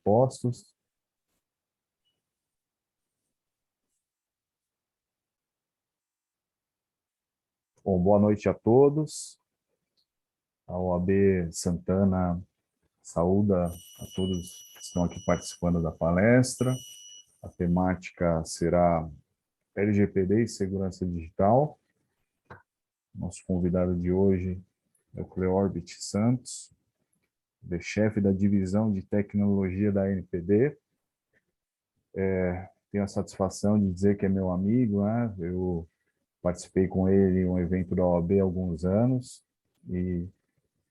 Postos. Bom, boa noite a todos. A OAB Santana saúda a todos que estão aqui participando da palestra. A temática será LGPD e segurança digital. Nosso convidado de hoje é o Cleorbit Santos, chefe da divisão de tecnologia da NPD. Tenho a satisfação de dizer que é meu amigo, né? Eu participei com ele em um evento da OAB há alguns anos e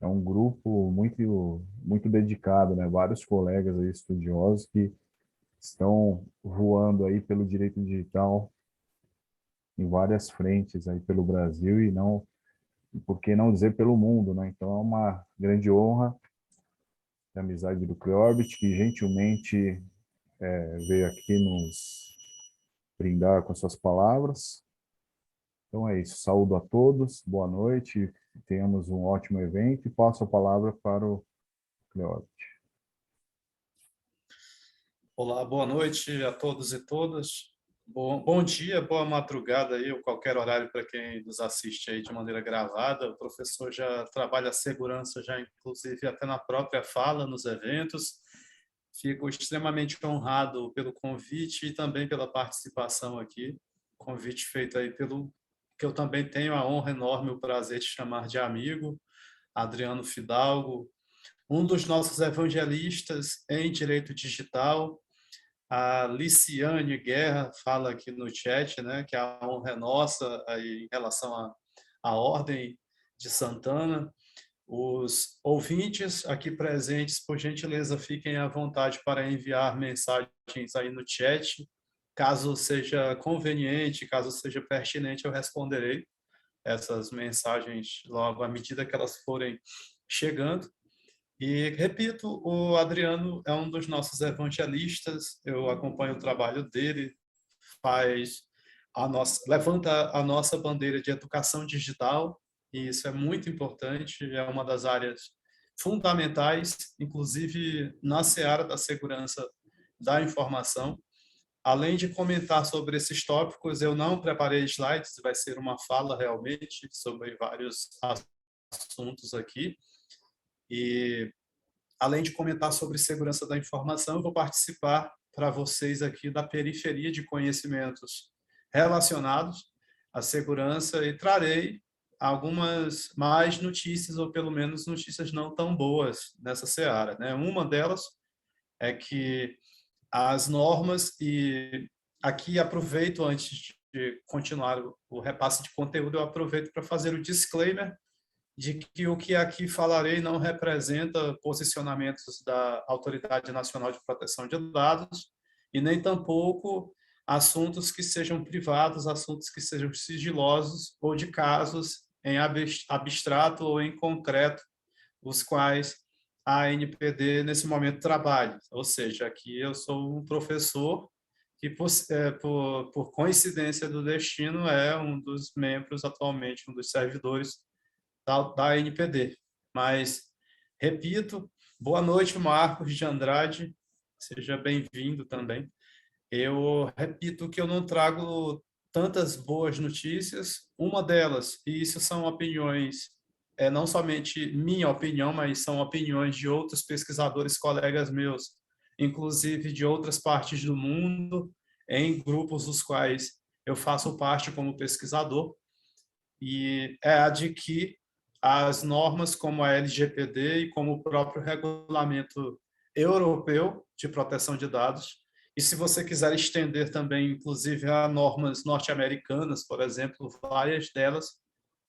é um grupo muito dedicado, né? Vários colegas aí, estudiosos que estão voando aí pelo direito digital em várias frentes aí pelo Brasil e não, por que não dizer pelo mundo, né? Então é uma grande honra a amizade do Cleorbit, que gentilmente veio aqui nos brindar com as suas palavras. Então é isso, saúdo a todos, boa noite, tenhamos um ótimo evento e passo a palavra para o Cleorbit. Olá, boa noite a todos e todas. Bom dia, boa madrugada aí, ou qualquer horário para quem nos assiste aí de maneira gravada. O professor já trabalha a segurança, já inclusive até na própria fala nos eventos. Fico extremamente honrado pelo convite e também pela participação aqui. Convite feito aí pelo que eu também tenho a honra enorme, o prazer de chamar de amigo, Adriano Fidalgo, um dos nossos evangelistas em direito digital. A Liciane Guerra fala aqui no chat, né, que a honra é nossa aí em relação à Ordem de Santana. Os ouvintes aqui presentes, por gentileza, fiquem à vontade para enviar mensagens aí no chat. Caso seja conveniente, caso seja pertinente, eu responderei essas mensagens logo à medida que elas forem chegando. E, repito, o Adriano é um dos nossos evangelistas, eu acompanho o trabalho dele, levanta a nossa bandeira de educação digital, e isso é muito importante, é uma das áreas fundamentais, inclusive na seara da segurança da informação. Além de comentar sobre esses tópicos, eu não preparei slides, vai ser uma fala realmente sobre vários assuntos aqui. E além de comentar sobre segurança da informação, eu vou participar para vocês aqui da periferia de conhecimentos relacionados à segurança e trarei algumas mais notícias, ou pelo menos notícias não tão boas nessa seara, né? Uma delas é que as normas, e aqui aproveito, antes de continuar o repasse de conteúdo, eu aproveito para fazer o disclaimer de que o que aqui falarei não representa posicionamentos da Autoridade Nacional de Proteção de Dados e nem tampouco assuntos que sejam privados, assuntos que sejam sigilosos ou de casos em abstrato ou em concreto, os quais a NPD nesse momento trabalha. Ou seja, aqui eu sou um professor que, por coincidência do destino, é um dos membros atualmente, um dos servidores da NPD. Mas, repito, boa noite, Marcos de Andrade, seja bem-vindo também. Eu repito que eu não trago tantas boas notícias, uma delas, e isso são opiniões, não somente minha opinião, mas são opiniões de outros pesquisadores, colegas meus, inclusive de outras partes do mundo, em grupos dos quais eu faço parte como pesquisador, e é a de que as normas como a LGPD e como o próprio regulamento europeu de proteção de dados, e se você quiser estender também, inclusive, a normas norte-americanas, por exemplo, várias delas,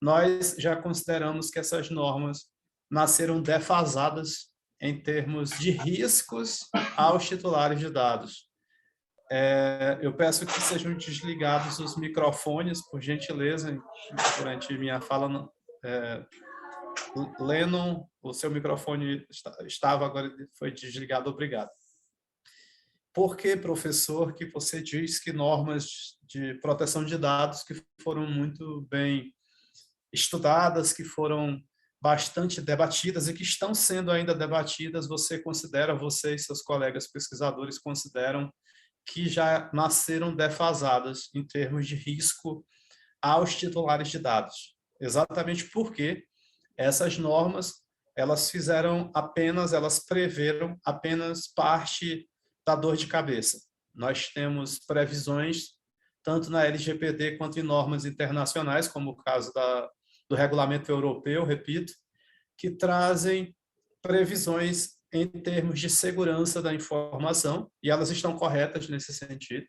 nós já consideramos que essas normas nasceram defasadas em termos de riscos aos titulares de dados. Eu peço que sejam desligados os microfones, por gentileza, durante minha fala. Lennon, o seu microfone estava, agora foi desligado, obrigado. Por que, professor, que você diz que normas de proteção de dados que foram muito bem estudadas, que foram bastante debatidas e que estão sendo ainda debatidas, você e seus colegas pesquisadores consideram que já nasceram defasadas em termos de risco aos titulares de dados? Exatamente porque essas normas, elas preveram apenas parte da dor de cabeça. Nós temos previsões, tanto na LGPD quanto em normas internacionais, como o caso do regulamento europeu, repito, que trazem previsões em termos de segurança da informação, e elas estão corretas nesse sentido,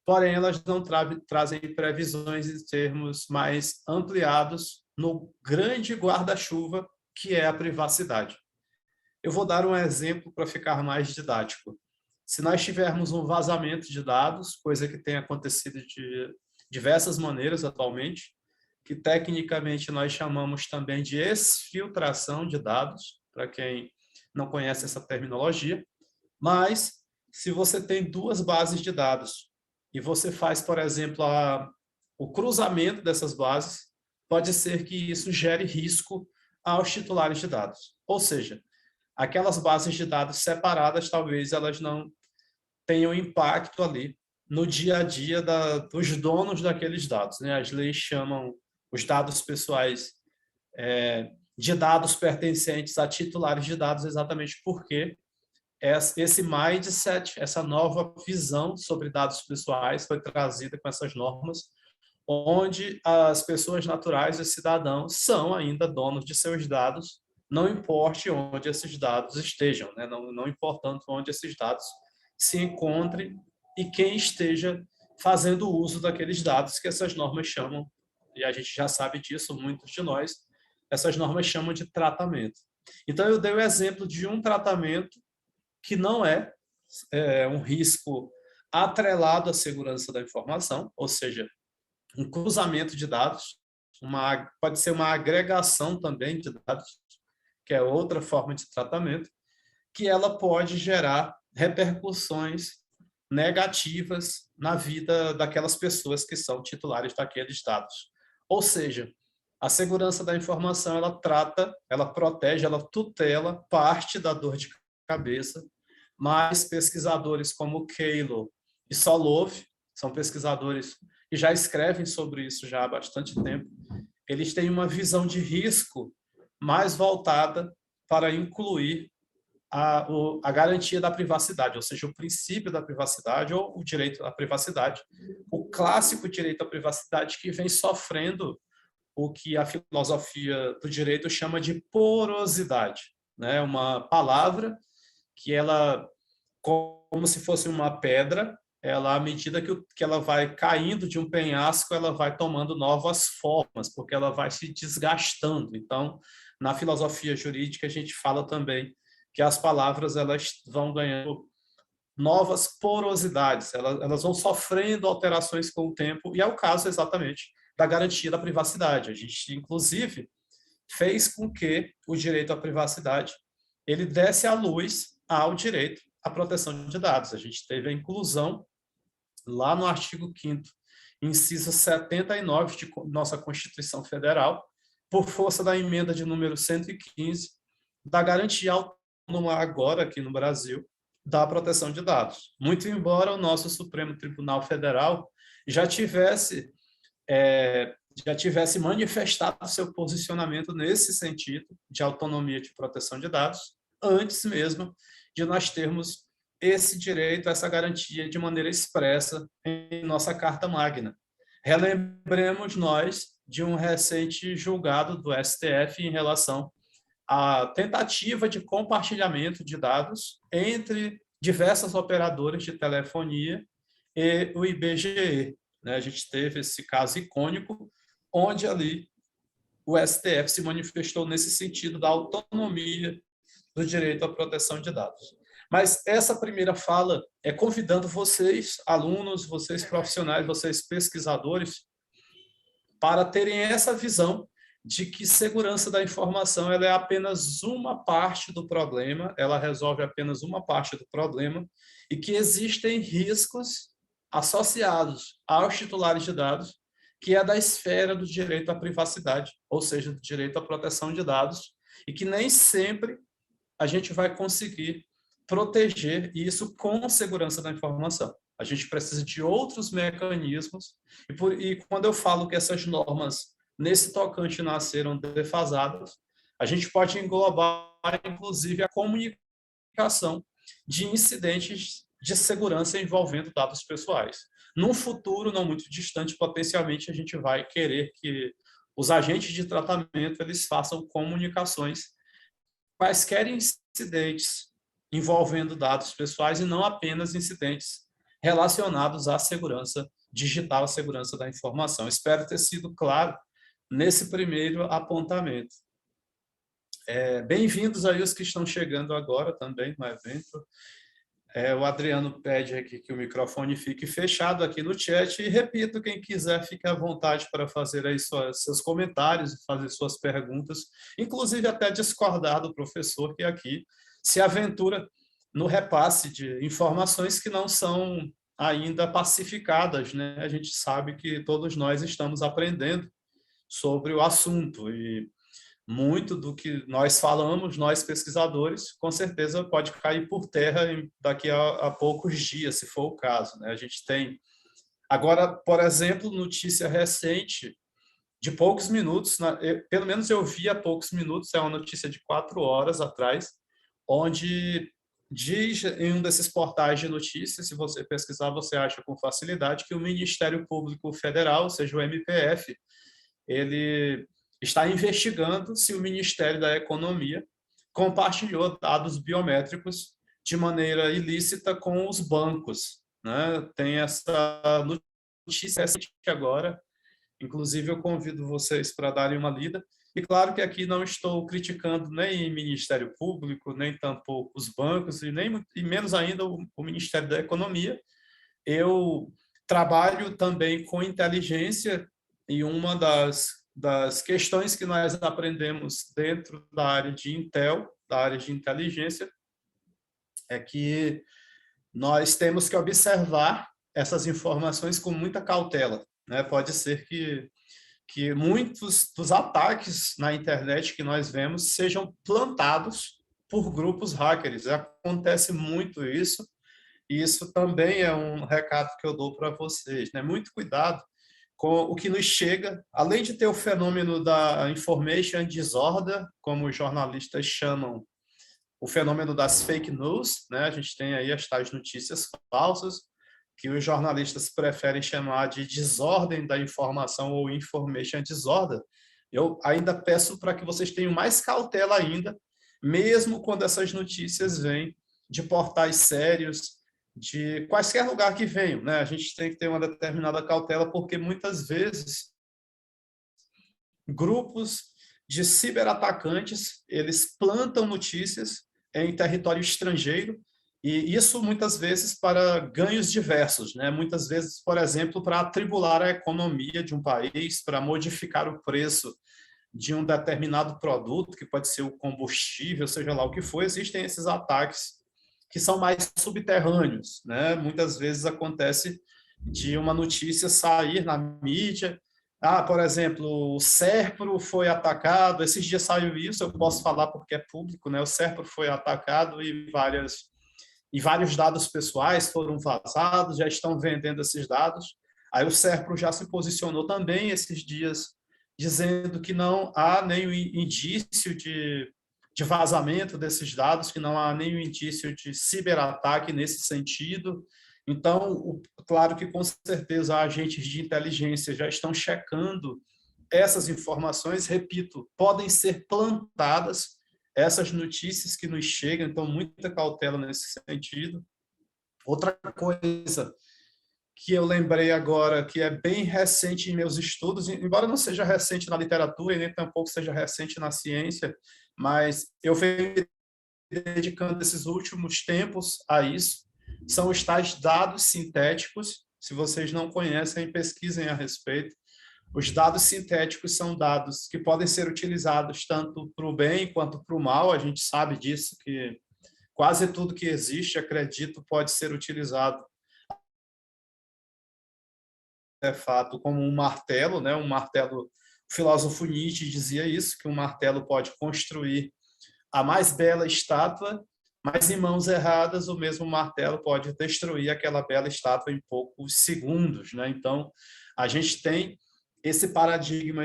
porém elas não trazem previsões em termos mais ampliados no grande guarda-chuva que é a privacidade. Eu vou dar um exemplo para ficar mais didático. Se nós tivermos um vazamento de dados, coisa que tem acontecido de diversas maneiras atualmente, que tecnicamente nós chamamos também de exfiltração de dados, para quem não conhece essa terminologia, mas se você tem duas bases de dados e você faz, por exemplo, o cruzamento dessas bases, pode ser que isso gere risco aos titulares de dados. Ou seja, aquelas bases de dados separadas, talvez elas não tenham impacto ali no dia a dia dos donos daqueles dados, né? As leis chamam os dados pessoais de dados pertencentes a titulares de dados exatamente porque esse mindset, essa nova visão sobre dados pessoais foi trazida com essas normas, onde as pessoas naturais, os cidadãos, são ainda donos de seus dados, não importe onde esses dados estejam, né? Não importando onde esses dados se encontrem e quem esteja fazendo uso daqueles dados que essas normas chamam, e a gente já sabe disso, muitos de nós, essas normas chamam de tratamento. Então, eu dei o exemplo de um tratamento que não é um risco atrelado à segurança da informação, ou seja, um cruzamento de dados, pode ser uma agregação também de dados, que é outra forma de tratamento, que ela pode gerar repercussões negativas na vida daquelas pessoas que são titulares daqueles dados. Ou seja, a segurança da informação, ela trata, ela protege, ela tutela parte da dor de cabeça, mas pesquisadores como Kalo e Solov, são pesquisadores que já escrevem sobre isso já há bastante tempo, eles têm uma visão de risco mais voltada para incluir a garantia da privacidade, ou seja, o princípio da privacidade ou o direito à privacidade, o clássico direito à privacidade que vem sofrendo o que a filosofia do direito chama de porosidade, né? Uma palavra que ela, como se fosse uma pedra, ela, à medida que ela vai caindo de um penhasco, ela vai tomando novas formas, porque ela vai se desgastando. Então, na filosofia jurídica, a gente fala também que as palavras elas vão ganhando novas porosidades, elas vão sofrendo alterações com o tempo, e é o caso exatamente da garantia da privacidade. A gente, inclusive, fez com que o direito à privacidade ele desse à luz ao direito à proteção de dados. A gente teve a inclusão lá no artigo 5º, inciso 79 de nossa Constituição Federal, por força da emenda de número 115, da garantia autônoma agora aqui no Brasil da proteção de dados. Muito embora o nosso Supremo Tribunal Federal já tivesse manifestado seu posicionamento nesse sentido de autonomia de proteção de dados, antes mesmo de nós termos esse direito, essa garantia de maneira expressa em nossa Carta Magna. Relembremos nós de um recente julgado do STF em relação à tentativa de compartilhamento de dados entre diversas operadoras de telefonia e o IBGE. A gente teve esse caso icônico, onde ali o STF se manifestou nesse sentido da autonomia do direito à proteção de dados. Mas essa primeira fala é convidando vocês, alunos, vocês profissionais, vocês pesquisadores, para terem essa visão de que segurança da informação ela é apenas uma parte do problema, ela resolve apenas uma parte do problema, e que existem riscos associados aos titulares de dados que é da esfera do direito à privacidade, ou seja, do direito à proteção de dados, e que nem sempre a gente vai conseguir proteger isso com segurança da informação. A gente precisa de outros mecanismos, e quando eu falo que essas normas, nesse tocante, nasceram defasadas, a gente pode englobar, inclusive, a comunicação de incidentes de segurança envolvendo dados pessoais. Num futuro não muito distante, potencialmente, a gente vai querer que os agentes de tratamento eles façam comunicações, quaisquer incidentes envolvendo dados pessoais e não apenas incidentes relacionados à segurança digital, à segurança da informação. Espero ter sido claro nesse primeiro apontamento. Bem-vindos aí os que estão chegando agora também no evento. O Adriano pede aqui que o microfone fique fechado aqui no chat e, repito, quem quiser fique à vontade para fazer aí seus comentários e fazer suas perguntas, inclusive até discordar do professor que aqui se aventura no repasse de informações que não são ainda pacificadas, né? A gente sabe que todos nós estamos aprendendo sobre o assunto e muito do que nós falamos, nós pesquisadores, com certeza pode cair por terra daqui a poucos dias, se for o caso, né? A gente tem agora, por exemplo, notícia recente de poucos minutos, pelo menos eu vi há poucos minutos, é uma notícia de 4 horas atrás, onde diz em um desses portais de notícias, se você pesquisar, você acha com facilidade, que o Ministério Público Federal, ou seja, o MPF, ele está investigando se o Ministério da Economia compartilhou dados biométricos de maneira ilícita com os bancos, né? Tem essa notícia recente agora, inclusive eu convido vocês para darem uma lida. E claro que aqui não estou criticando nem o Ministério Público, nem tampouco os bancos, e menos ainda o Ministério da Economia. Eu trabalho também com inteligência e uma das questões que nós aprendemos dentro da área de Intel, da área de inteligência, é que nós temos que observar essas informações com muita cautela, né? Pode ser que muitos dos ataques na internet que nós vemos sejam plantados por grupos hackers. Acontece muito isso, e isso também é um recado que eu dou para vocês, né? Muito cuidado com o que nos chega, além de ter o fenômeno da information disorder, como os jornalistas chamam, o fenômeno das fake news, né? A gente tem aí as tais notícias falsas, que os jornalistas preferem chamar de desordem da informação ou information disorder. Eu ainda peço para que vocês tenham mais cautela ainda, mesmo quando essas notícias vêm de portais sérios, de quaisquer lugar que venham, né? A gente tem que ter uma determinada cautela, porque muitas vezes grupos de ciberatacantes, eles plantam notícias em território estrangeiro, e isso muitas vezes para ganhos diversos, né? Muitas vezes, por exemplo, para atribular a economia de um país, para modificar o preço de um determinado produto, que pode ser o combustível, seja lá o que for. Existem esses ataques que são mais subterrâneos, né? Muitas vezes acontece de uma notícia sair na mídia, por exemplo, o Serpro foi atacado, esses dias saiu isso, eu posso falar porque é público, né? O Serpro foi atacado e vários dados pessoais foram vazados, já estão vendendo esses dados. Aí o Serpro já se posicionou também esses dias, dizendo que não há nenhum indício de vazamento desses dados, que não há nenhum indício de ciberataque nesse sentido. Então, claro que com certeza agentes de inteligência já estão checando essas informações, repito, podem ser plantadas essas notícias que nos chegam, então muita cautela nesse sentido. Outra coisa que eu lembrei agora, que é bem recente em meus estudos, embora não seja recente na literatura e nem tampouco seja recente na ciência, mas eu venho me dedicando esses últimos tempos a isso, são os tais dados sintéticos. Se vocês não conhecem, pesquisem a respeito. Os dados sintéticos são dados que podem ser utilizados tanto para o bem quanto para o mal. A gente sabe disso, que quase tudo que existe, acredito, pode ser utilizado artefato como um martelo, né? Um martelo, o filósofo Nietzsche dizia isso, que um martelo pode construir a mais bela estátua, mas em mãos erradas o mesmo martelo pode destruir aquela bela estátua em poucos segundos, né? Então, a gente tem esse paradigma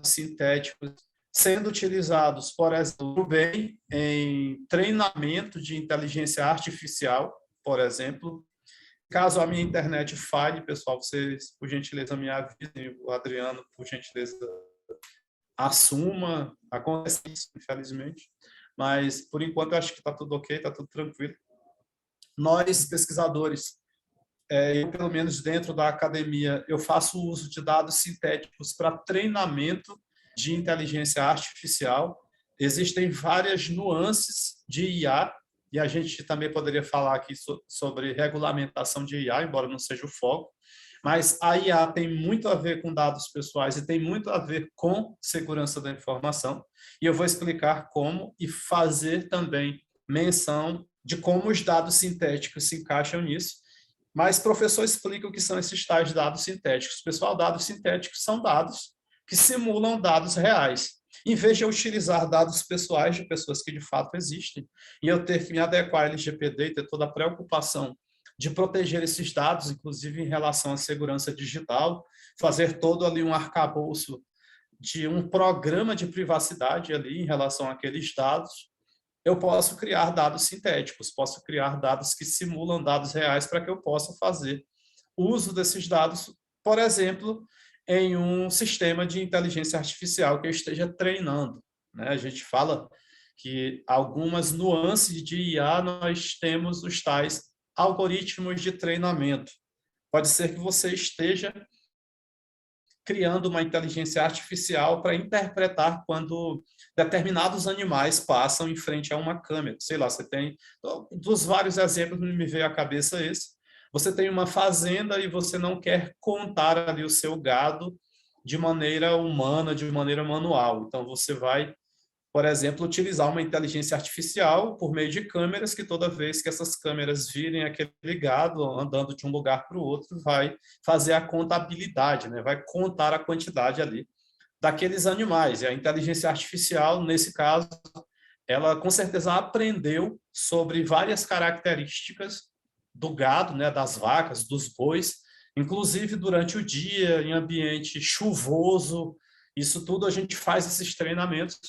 sintéticos sendo utilizados, por exemplo, bem em treinamento de inteligência artificial, por exemplo. Caso a minha internet falhe, pessoal, vocês, por gentileza, me avisem, o Adriano, por gentileza, assuma, acontece isso, infelizmente, mas, por enquanto, eu acho que está tudo ok, está tudo tranquilo. Nós, pesquisadores, eu, pelo menos dentro da academia, eu faço uso de dados sintéticos para treinamento de inteligência artificial. Existem várias nuances de IA, e a gente também poderia falar aqui sobre regulamentação de IA, embora não seja o foco, mas a IA tem muito a ver com dados pessoais e tem muito a ver com segurança da informação, e eu vou explicar como e fazer também menção de como os dados sintéticos se encaixam nisso. Mas, professor, explica o que são esses tais dados sintéticos. Pessoal, dados sintéticos são dados que simulam dados reais. Em vez de eu utilizar dados pessoais de pessoas que de fato existem, e eu ter que me adequar à LGPD e ter toda a preocupação de proteger esses dados, inclusive em relação à segurança digital, fazer todo ali um arcabouço de um programa de privacidade ali em relação àqueles dados, eu posso criar dados sintéticos, posso criar dados que simulam dados reais para que eu possa fazer uso desses dados, por exemplo, em um sistema de inteligência artificial que eu esteja treinando, né? A gente fala que algumas nuances de IA nós temos os tais algoritmos de treinamento. Pode ser que você esteja criando uma inteligência artificial para interpretar quando determinados animais passam em frente a uma câmera. Sei lá, você tem... Dos vários exemplos, me veio à cabeça esse. Você tem uma fazenda e você não quer contar ali o seu gado de maneira humana, de maneira manual. Então, você vai, por exemplo, utilizar uma inteligência artificial por meio de câmeras, que toda vez que essas câmeras virem aquele gado andando de um lugar para o outro, vai fazer a contabilidade, né? Vai contar a quantidade ali daqueles animais. E a inteligência artificial, nesse caso, ela com certeza aprendeu sobre várias características do gado, né? Das vacas, dos bois, inclusive durante o dia, em ambiente chuvoso. Isso tudo a gente faz esses treinamentos.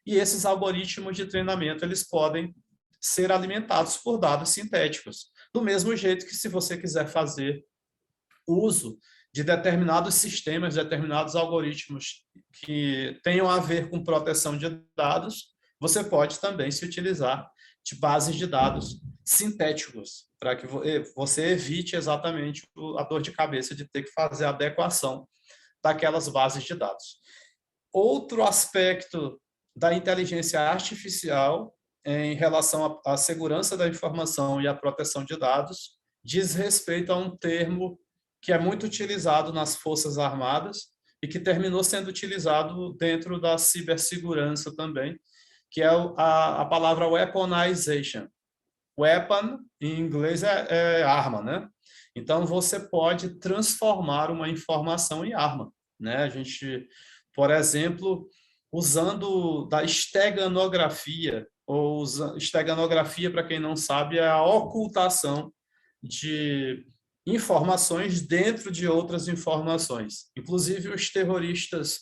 E esses algoritmos de treinamento, eles podem ser alimentados por dados sintéticos. Do mesmo jeito que se você quiser fazer uso de determinados sistemas, determinados algoritmos que tenham a ver com proteção de dados, você pode também se utilizar de bases de dados sintéticos, para que você evite exatamente a dor de cabeça de ter que fazer a adequação daquelas bases de dados. Outro aspecto da inteligência artificial em relação à segurança da informação e à proteção de dados diz respeito a um termo que é muito utilizado nas Forças Armadas e que terminou sendo utilizado dentro da cibersegurança também, que é a palavra weaponization. Weapon, em inglês, é arma, né? Então, você pode transformar uma informação em arma, né? A gente, por exemplo, usando da esteganografia, esteganografia, para quem não sabe, é a ocultação de informações dentro de outras informações. Inclusive, os terroristas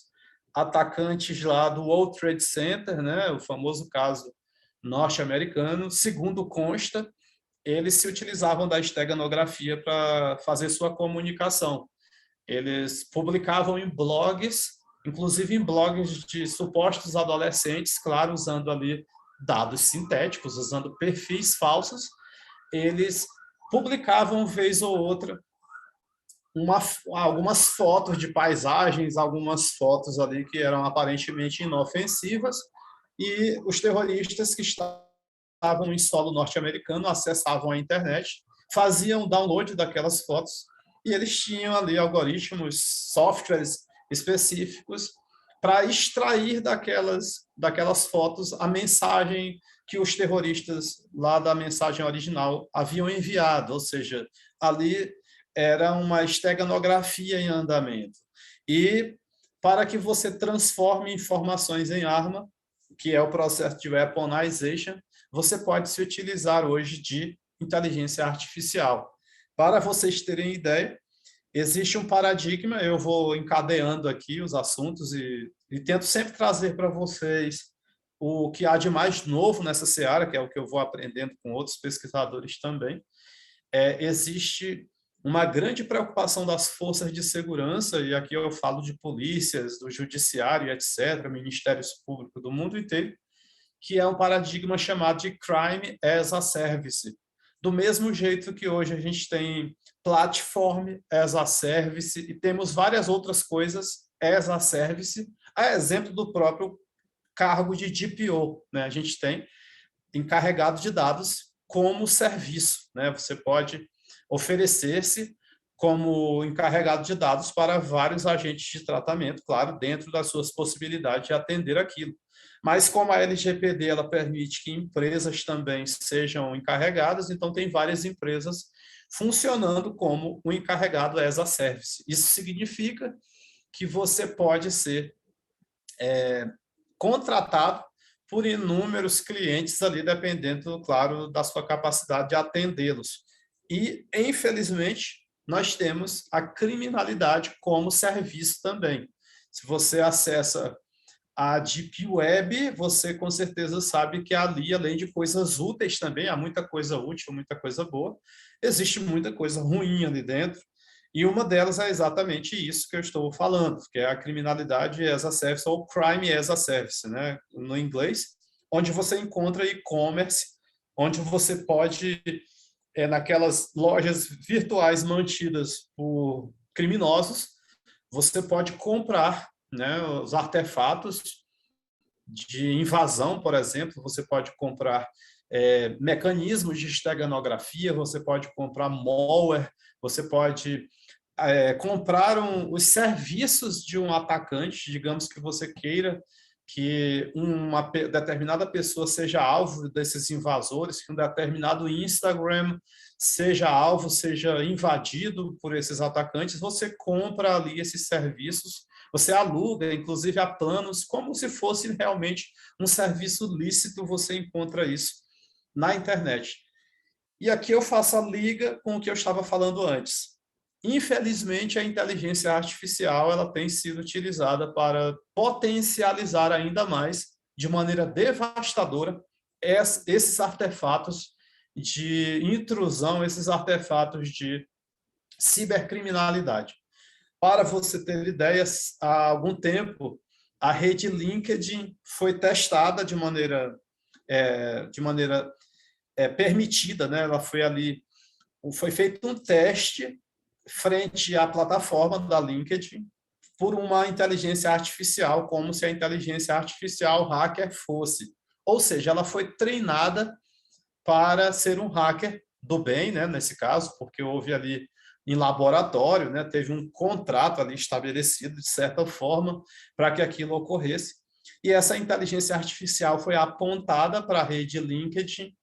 atacantes lá do World Trade Center, né, o famoso caso norte-americano, segundo consta, eles se utilizavam da esteganografia para fazer sua comunicação. Eles publicavam em blogs, inclusive em blogs de supostos adolescentes, claro, usando ali dados sintéticos, usando perfis falsos. Eles publicavam, vez ou outra, algumas fotos de paisagens, algumas fotos ali que eram aparentemente inofensivas, e os terroristas que estavam em solo norte-americano acessavam a internet, faziam download daquelas fotos, e eles tinham ali algoritmos, softwares específicos para extrair daquelas fotos a mensagem que os terroristas lá da mensagem original haviam enviado, ou seja, ali era uma esteganografia em andamento. E para que você transforme informações em arma, que é o processo de weaponization, você pode se utilizar hoje de inteligência artificial. Para vocês terem ideia, existe um paradigma, eu vou encadeando aqui os assuntos e tento sempre trazer para vocês o que há de mais novo nessa seara, que é o que eu vou aprendendo com outros pesquisadores também. Existe uma grande preocupação das forças de segurança, e aqui eu falo de polícias, do judiciário, etc., ministérios públicos do mundo inteiro, que é um paradigma chamado de crime as a service. Do mesmo jeito que hoje a gente tem platform as a service e temos várias outras coisas as a service, a exemplo do próprio cargo de DPO, né? A gente tem encarregado de dados como serviço, né? Você pode oferecer-se como encarregado de dados para vários agentes de tratamento, claro, dentro das suas possibilidades de atender aquilo. Mas como a LGPD ela permite que empresas também sejam encarregadas, então tem várias empresas funcionando como um encarregado as a service. Isso significa que você pode ser contratado por inúmeros clientes ali, dependendo, claro, da sua capacidade de atendê-los. E, infelizmente, nós temos a criminalidade como serviço também. Se você acessa a Deep Web, você com certeza sabe que ali, além de coisas úteis também, há muita coisa útil, muita coisa boa, existe muita coisa ruim ali dentro. E uma delas é exatamente isso que eu estou falando, que é a criminalidade as a service, ou crime as a service, né? No inglês, onde você encontra e-commerce, onde você pode, naquelas lojas virtuais mantidas por criminosos, você pode comprar, né, os artefatos de invasão, por exemplo, você pode comprar mecanismos de esteganografia, você pode comprar malware, você pode comprar os serviços de um atacante, digamos que você queira que uma determinada pessoa seja alvo desses invasores, que um determinado Instagram seja alvo, seja invadido por esses atacantes, você compra ali esses serviços, você aluga, inclusive há planos, como se fosse realmente um serviço lícito, você encontra isso na internet. E aqui eu faço a liga com o que eu estava falando antes. Infelizmente, a inteligência artificial ela tem sido utilizada para potencializar ainda mais, de maneira devastadora, esses artefatos de intrusão, esses artefatos de cibercriminalidade. Para você ter ideias, há algum tempo, a rede LinkedIn foi testada de maneira permitida, né? Ela foi feito um teste frente à plataforma da LinkedIn por uma inteligência artificial, como se a inteligência artificial hacker fosse. Ou seja, ela foi treinada para ser um hacker do bem, né, nesse caso, porque houve ali em laboratório, né, teve um contrato ali estabelecido, de certa forma, para que aquilo ocorresse. E essa inteligência artificial foi apontada para a rede LinkedIn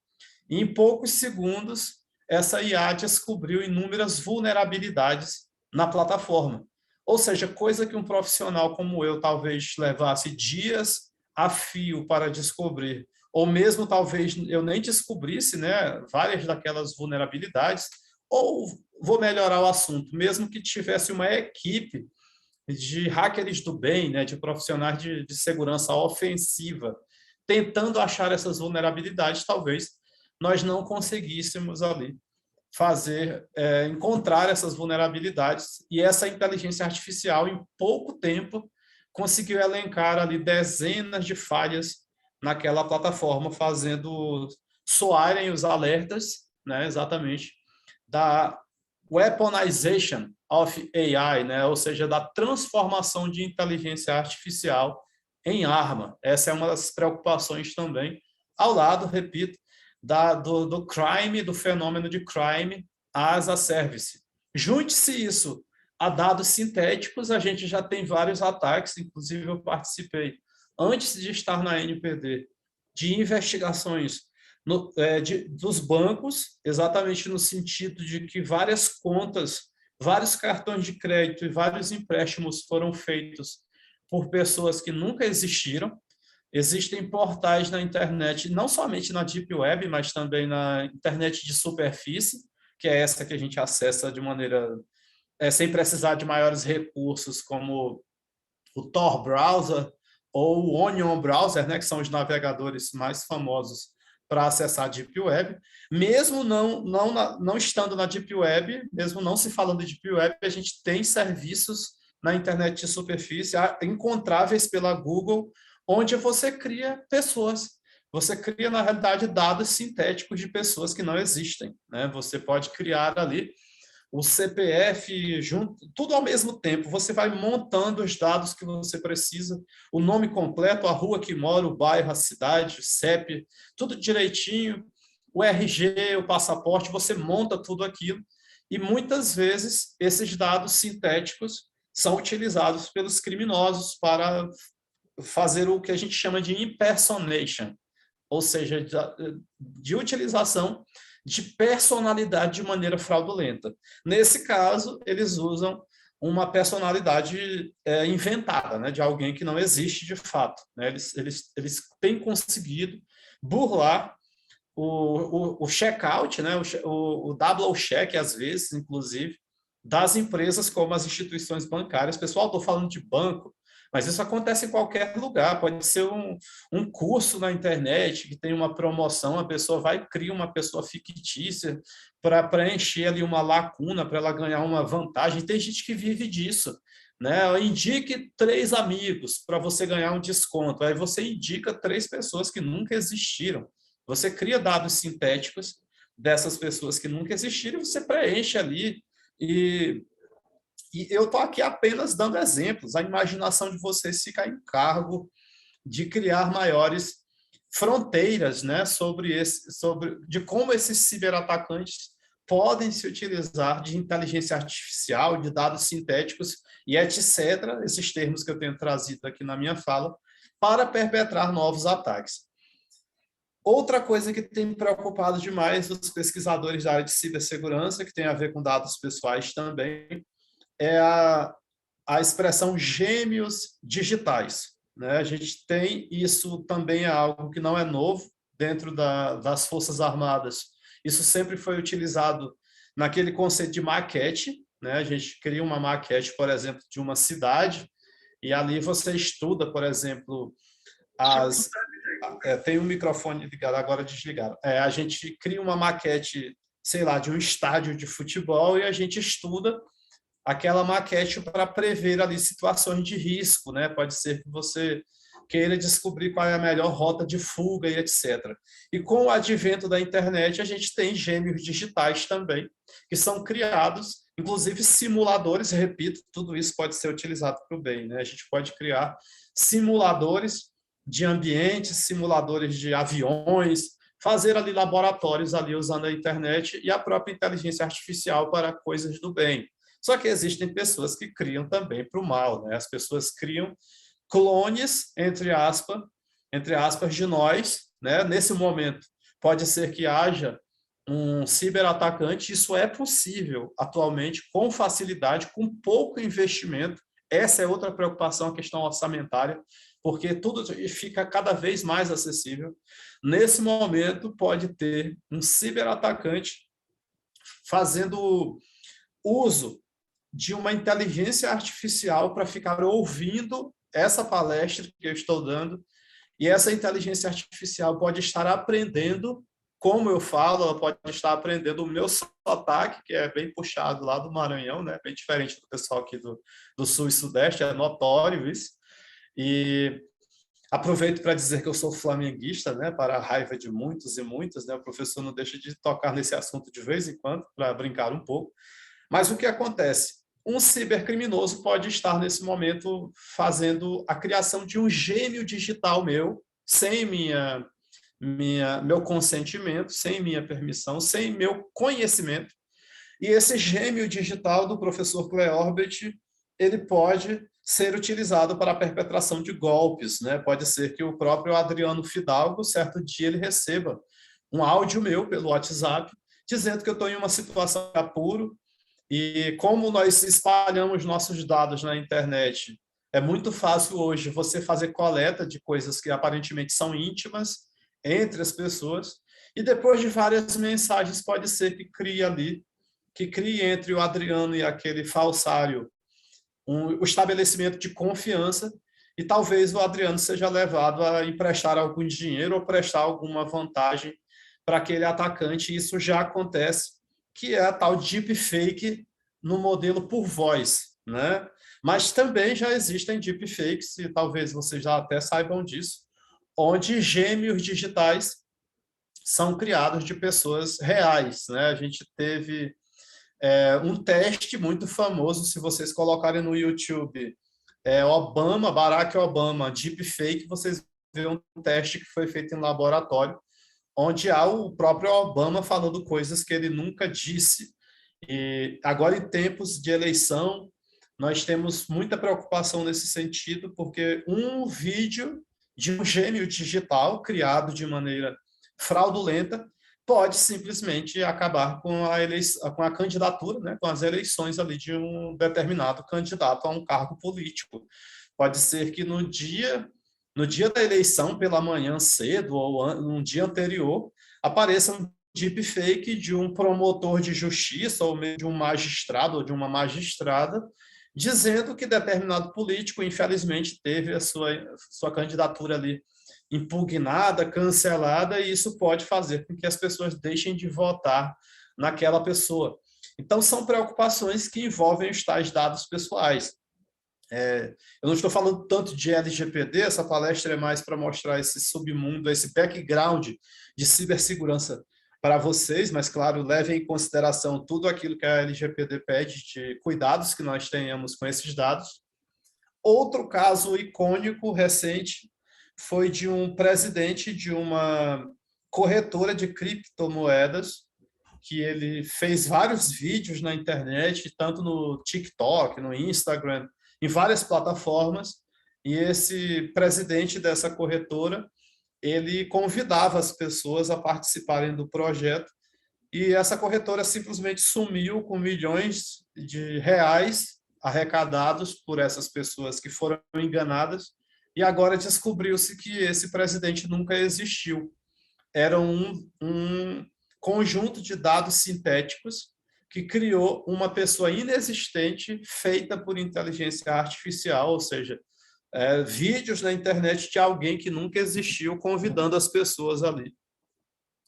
e, em poucos segundos, essa IA descobriu inúmeras vulnerabilidades na plataforma. Ou seja, coisa que um profissional como eu talvez levasse dias a fio para descobrir, ou mesmo talvez eu nem descobrisse, né, várias daquelas vulnerabilidades, ou vou melhorar o assunto, mesmo que tivesse uma equipe de hackers do bem, né, de profissionais de segurança ofensiva, tentando achar essas vulnerabilidades, talvez nós não conseguíssemos ali encontrar essas vulnerabilidades, e essa inteligência artificial, em pouco tempo, conseguiu elencar ali dezenas de falhas naquela plataforma, fazendo soarem os alertas, né, exatamente, da weaponization of AI, né, ou seja, da transformação de inteligência artificial em arma. Essa é uma das preocupações também, ao lado, repito, do crime, do fenômeno de crime as a service. Junte-se isso a dados sintéticos, a gente já tem vários ataques, inclusive eu participei, antes de estar na NPD, de investigações dos bancos, exatamente no sentido de que várias contas vários cartões de crédito e vários empréstimos foram feitos por pessoas que nunca existiram. Existem portais na internet, não somente na Deep Web, mas também na internet de superfície, que é essa que a gente acessa de maneira sem precisar de maiores recursos, como o Tor Browser ou o Onion Browser, né, que são os navegadores mais famosos para acessar a Deep Web. Mesmo não estando na Deep Web, mesmo não se falando de Deep Web, a gente tem serviços na internet de superfície encontráveis pela Google, onde você cria pessoas. Você cria, na realidade, dados sintéticos de pessoas que não existem, né? Você pode criar ali o CPF, junto, tudo ao mesmo tempo. Você vai montando os dados que você precisa, o nome completo, a rua que mora, o bairro, a cidade, o CEP, tudo direitinho, o RG, o passaporte, você monta tudo aquilo. E muitas vezes esses dados sintéticos são utilizados pelos criminosos para fazer o que a gente chama de impersonation, ou seja, de utilização de personalidade de maneira fraudulenta. Nesse caso, eles usam uma personalidade inventada, né, de alguém que não existe de fato, né? Eles têm conseguido burlar o check-out, né, o double check, às vezes, inclusive, das empresas como as instituições bancárias. Pessoal, estou falando de banco, mas isso acontece em qualquer lugar. Pode ser um curso na internet que tem uma promoção, a pessoa vai criar uma pessoa fictícia para preencher ali uma lacuna, para ela ganhar uma vantagem. Tem gente que vive disso, né? Indique 3 amigos para você ganhar um desconto. Aí você indica 3 pessoas que nunca existiram. Você cria dados sintéticos dessas pessoas que nunca existiram e você preenche ali. E eu estou aqui apenas dando exemplos. A imaginação de vocês fica em cargo de criar maiores fronteiras, né, sobre de como esses ciberatacantes podem se utilizar de inteligência artificial, de dados sintéticos e etc., esses termos que eu tenho trazido aqui na minha fala, para perpetrar novos ataques. Outra coisa que tem preocupado demais os pesquisadores da área de cibersegurança, que tem a ver com dados pessoais também, é a expressão gêmeos digitais, né? A gente tem isso também, é algo que não é novo dentro das Forças Armadas. Isso sempre foi utilizado naquele conceito de maquete, né? A gente cria uma maquete, por exemplo, de uma cidade, e ali você estuda, por exemplo, tem um microfone ligado, agora desligado. A gente cria uma maquete, sei lá, de um estádio de futebol e a gente estuda aquela maquete para prever ali situações de risco, né? Pode ser que você queira descobrir qual é a melhor rota de fuga e etc. E com o advento da internet, a gente tem gêmeos digitais também, que são criados, inclusive simuladores, repito, tudo isso pode ser utilizado para o bem, né? A gente pode criar simuladores de ambientes, simuladores de aviões, fazer ali laboratórios ali usando a internet e a própria inteligência artificial para coisas do bem. Só que existem pessoas que criam também para o mal, né? As pessoas criam clones, entre aspas, de nós, né? Nesse momento, pode ser que haja um ciberatacante, isso é possível atualmente, com facilidade, com pouco investimento. Essa é outra preocupação, a questão orçamentária, porque tudo fica cada vez mais acessível. Nesse momento, pode ter um ciberatacante fazendo uso de uma inteligência artificial para ficar ouvindo essa palestra que eu estou dando, e essa inteligência artificial pode estar aprendendo como eu falo, ela pode estar aprendendo o meu sotaque, que é bem puxado lá do Maranhão, né? Bem diferente do pessoal aqui do Sul e Sudeste, é notório isso. E aproveito para dizer que eu sou flamenguista, né? Para a raiva de muitos e muitas, né? O professor não deixa de tocar nesse assunto de vez em quando, para brincar um pouco. Mas o que acontece? Um cibercriminoso pode estar, nesse momento, fazendo a criação de um gêmeo digital meu, sem meu consentimento, sem minha permissão, sem meu conhecimento. E esse gêmeo digital do professor Cleorbert, ele pode ser utilizado para a perpetração de golpes, né? Pode ser que o próprio Adriano Fidalgo, certo dia, ele receba um áudio meu pelo WhatsApp, dizendo que eu estou em uma situação de apuro, E como nós espalhamos nossos dados na internet, é muito fácil hoje você fazer coleta de coisas que aparentemente são íntimas entre as pessoas, e depois de várias mensagens pode ser que crie entre o Adriano e aquele falsário o estabelecimento de confiança, e talvez o Adriano seja levado a emprestar algum dinheiro ou prestar alguma vantagem para aquele atacante. Isso já acontece, que é a tal deepfake no modelo por voz, né? Mas também já existem deepfakes, e talvez vocês já até saibam disso, onde gêmeos digitais são criados de pessoas reais, né? A gente teve um teste muito famoso, se vocês colocarem no YouTube, Barack Obama, deepfake, vocês vê um teste que foi feito em laboratório, onde há o próprio Obama falando coisas que ele nunca disse. E agora, em tempos de eleição, nós temos muita preocupação nesse sentido, porque um vídeo de um gêmeo digital criado de maneira fraudulenta pode simplesmente acabar com com a candidatura, né, com as eleições ali de um determinado candidato a um cargo político. Pode ser que no dia da eleição, pela manhã cedo ou no dia anterior, apareça um deepfake de um promotor de justiça ou mesmo de um magistrado ou de uma magistrada dizendo que determinado político, infelizmente, teve a sua candidatura ali impugnada, cancelada, e isso pode fazer com que as pessoas deixem de votar naquela pessoa. Então, são preocupações que envolvem os tais dados pessoais. Eu não estou falando tanto de LGPD, essa palestra é mais para mostrar esse submundo, esse background de cibersegurança para vocês, mas, claro, levem em consideração tudo aquilo que a LGPD pede de cuidados que nós tenhamos com esses dados. Outro caso icônico recente foi de um presidente de uma corretora de criptomoedas, que ele fez vários vídeos na internet, tanto no TikTok, no Instagram, em várias plataformas, e esse presidente dessa corretora, ele convidava as pessoas a participarem do projeto, e essa corretora simplesmente sumiu com milhões de reais arrecadados por essas pessoas que foram enganadas, e agora descobriu-se que esse presidente nunca existiu. Era um conjunto de dados sintéticos que criou uma pessoa inexistente feita por inteligência artificial, ou seja, vídeos na internet de alguém que nunca existiu convidando as pessoas ali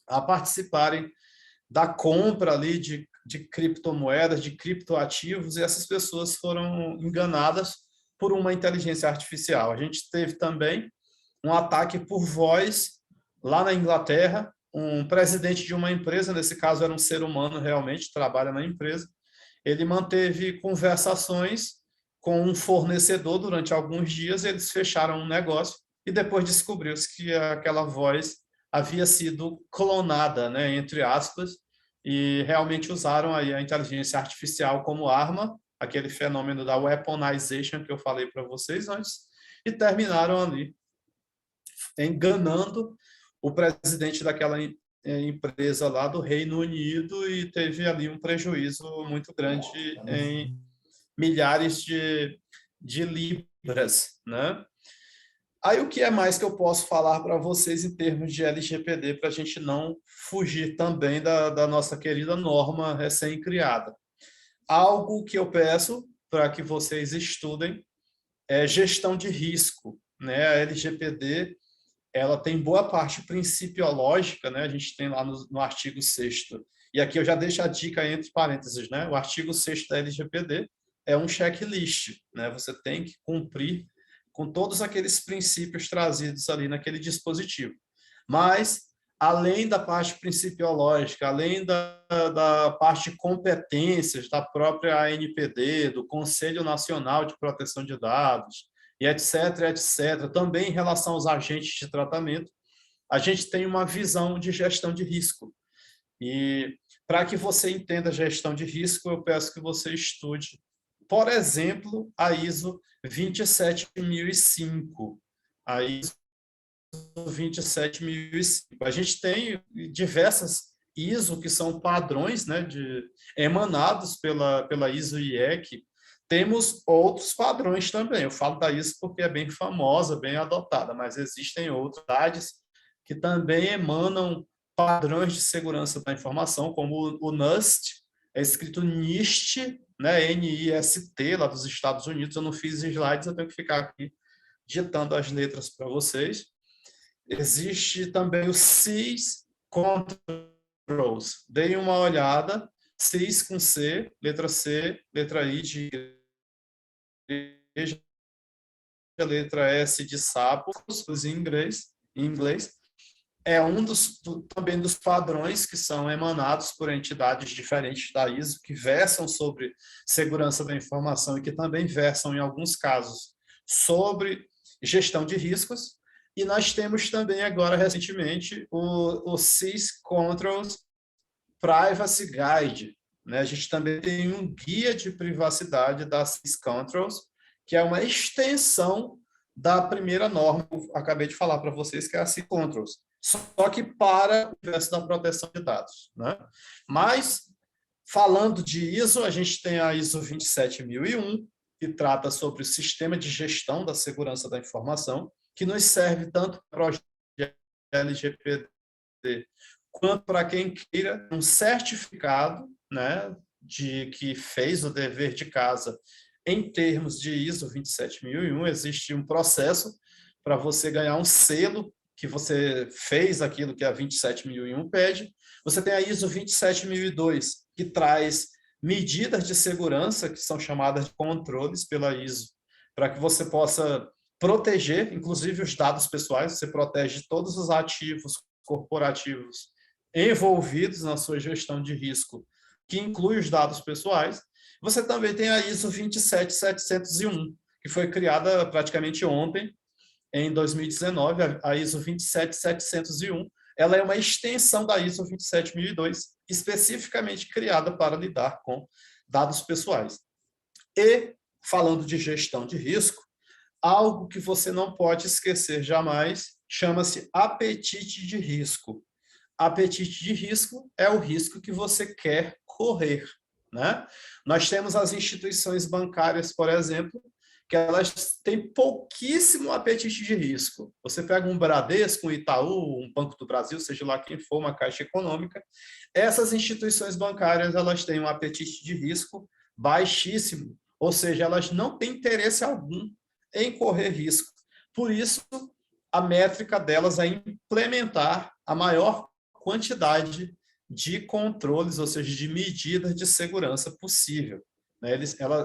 a participarem da compra ali de criptomoedas, de criptoativos, e essas pessoas foram enganadas por uma inteligência artificial. A gente teve também um ataque por voz lá na Inglaterra, um presidente de uma empresa, nesse caso era um ser humano realmente, trabalha na empresa, ele manteve conversações com um fornecedor durante alguns dias, eles fecharam um negócio e depois descobriu-se que aquela voz havia sido clonada, né, entre aspas, e realmente usaram aí a inteligência artificial como arma, aquele fenômeno da weaponization que eu falei para vocês antes, e terminaram ali enganando o presidente daquela empresa lá do Reino Unido, e teve ali um prejuízo muito grande em milhares de libras, né? Aí o que é mais que eu posso falar para vocês em termos de LGPD, para a gente não fugir também da nossa querida norma recém-criada? Algo que eu peço para que vocês estudem é gestão de risco, né? A LGPD, ela tem boa parte principiológica, né? A gente tem lá no artigo 6º, e aqui eu já deixo a dica entre parênteses, né? O artigo 6º da LGPD é um checklist, né? Você tem que cumprir com todos aqueles princípios trazidos ali naquele dispositivo. Mas, além da parte principiológica, além da parte de competências da própria ANPD, do Conselho Nacional de Proteção de Dados, e etc., etc., também em relação aos agentes de tratamento, a gente tem uma visão de gestão de risco. E para que você entenda a gestão de risco, eu peço que você estude, por exemplo, a ISO 27005. A ISO 27005. A gente tem diversas ISO, que são padrões, né, emanados pela ISO e IEC, temos outros padrões também. Eu falo da ISO porque é bem famosa, bem adotada, mas existem outras que também emanam padrões de segurança da informação, como o NIST, é escrito NIST, né, NIST, lá dos Estados Unidos. Eu não fiz slides, eu tenho que ficar aqui digitando as letras para vocês. Existe também o CIS Controls. Deem uma olhada. CIS com C, letra I de igreja, letra S de sapo, em inglês. É também dos padrões que são emanados por entidades diferentes da ISO, que versam sobre segurança da informação e que também versam, em alguns casos, sobre gestão de riscos. E nós temos também agora, recentemente, o CIS Controls Privacy Guide, né? A gente também tem um guia de privacidade da CIS Controls, que é uma extensão da primeira norma que eu acabei de falar para vocês, que é a CIS Controls, só que para o universo da proteção de dados, né? Mas, falando de ISO, a gente tem a ISO 27001, que trata sobre o sistema de gestão da segurança da informação, que nos serve tanto para o LGPD quanto para quem queira um certificado, né, de que fez o dever de casa em termos de ISO 27001. Existe um processo para você ganhar um selo que você fez aquilo que a 27001 pede. Você tem a ISO 27002, que traz medidas de segurança, que são chamadas de controles pela ISO, para que você possa proteger, inclusive, os dados pessoais. Você protege todos os ativos corporativos envolvidos na sua gestão de risco, que inclui os dados pessoais. Você também tem a ISO 27701, que foi criada praticamente ontem, em 2019, a ISO 27701. Ela é uma extensão da ISO 27002, especificamente criada para lidar com dados pessoais. E, falando de gestão de risco, algo que você não pode esquecer jamais chama-se apetite de risco. Apetite de risco é o risco que você quer correr, né? Nós temos as instituições bancárias, por exemplo, que elas têm pouquíssimo apetite de risco. Você pega um Bradesco, um Itaú, um Banco do Brasil, seja lá quem for, uma Caixa Econômica, essas instituições bancárias, elas têm um apetite de risco baixíssimo, ou seja, elas não têm interesse algum em correr risco. Por isso, a métrica delas é implementar a maior quantidade de controles, ou seja, de medidas de segurança possível.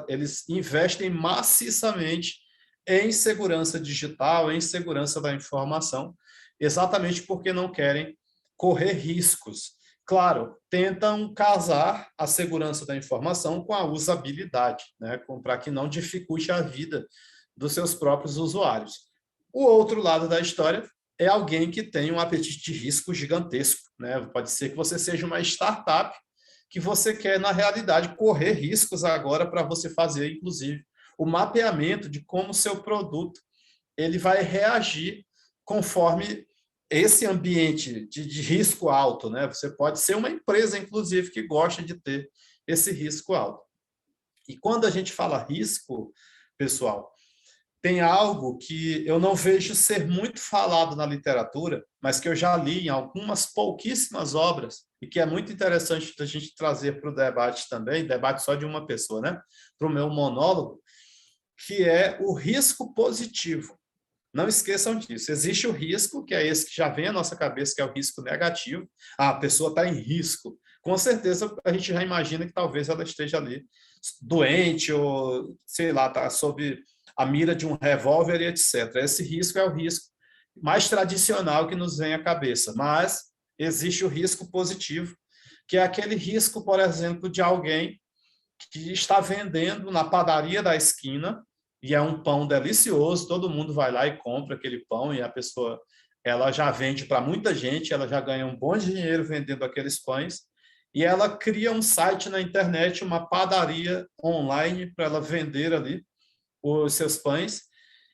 Eles investem maciçamente em segurança digital, em segurança da informação, exatamente porque não querem correr riscos. Claro, tentam casar a segurança da informação com a usabilidade, né, para que não dificulte a vida dos seus próprios usuários. O outro lado da história é alguém que tem um apetite de risco gigantesco, né? Pode ser que você seja uma startup que você quer, na realidade, correr riscos agora para você fazer, inclusive, o mapeamento de como o seu produto ele vai reagir conforme esse ambiente de risco alto, né? Você pode ser uma empresa, inclusive, que gosta de ter esse risco alto. E quando a gente fala risco, pessoal, tem algo que eu não vejo ser muito falado na literatura, mas que eu já li em algumas pouquíssimas obras e que é muito interessante da gente trazer para o debate também, debate só de uma pessoa, né? Para o meu monólogo, que é o risco positivo. Não esqueçam disso. Existe o risco, que é esse que já vem à nossa cabeça, que é o risco negativo. Ah, a pessoa está em risco. Com certeza, a gente já imagina que talvez ela esteja ali doente ou, sei lá, está sob a mira de um revólver e etc. Esse risco é o risco mais tradicional que nos vem à cabeça. Mas existe o risco positivo, que é aquele risco, por exemplo, de alguém que está vendendo na padaria da esquina e é um pão delicioso, todo mundo vai lá e compra aquele pão e a pessoa ela já vende para muita gente, ela já ganha um bom dinheiro vendendo aqueles pães e ela cria um site na internet, uma padaria online para ela vender ali os seus pães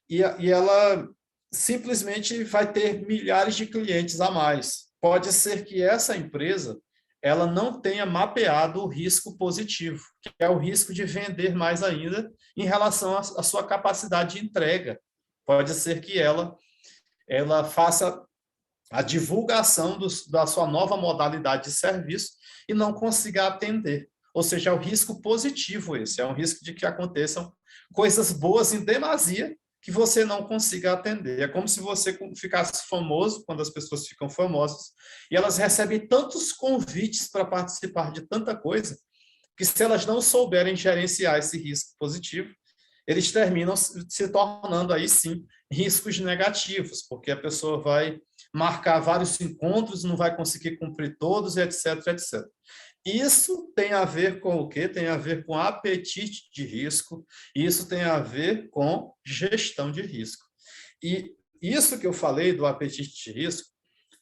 e ela simplesmente vai ter milhares de clientes a mais. Pode ser que essa empresa ela não tenha mapeado o risco positivo, que é o risco de vender mais ainda em relação à sua capacidade de entrega. Pode ser que ela faça a divulgação da sua nova modalidade de serviço e não consiga atender. Ou seja, é o risco positivo esse, é um risco de que aconteçam coisas boas em demasia que você não consiga atender. É como se você ficasse famoso, quando as pessoas ficam famosas, e elas recebem tantos convites para participar de tanta coisa, que se elas não souberem gerenciar esse risco positivo, eles terminam se tornando aí sim riscos negativos, porque a pessoa vai marcar vários encontros, não vai conseguir cumprir todos, etc, etc. Isso tem a ver com o quê? Tem a ver com apetite de risco, isso tem a ver com gestão de risco. E isso que eu falei do apetite de risco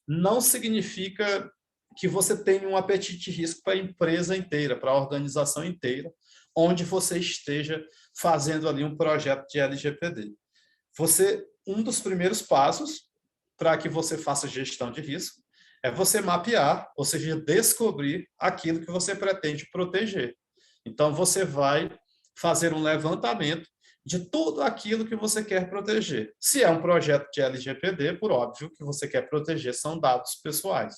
não significa que você tenha um apetite de risco para a empresa inteira, para a organização inteira, onde você esteja fazendo ali um projeto de LGPD. Um dos primeiros passos para que você faça gestão de risco é você mapear, ou seja, descobrir aquilo que você pretende proteger. Então, você vai fazer um levantamento de tudo aquilo que você quer proteger. Se é um projeto de LGPD, por óbvio, que você quer proteger são dados pessoais.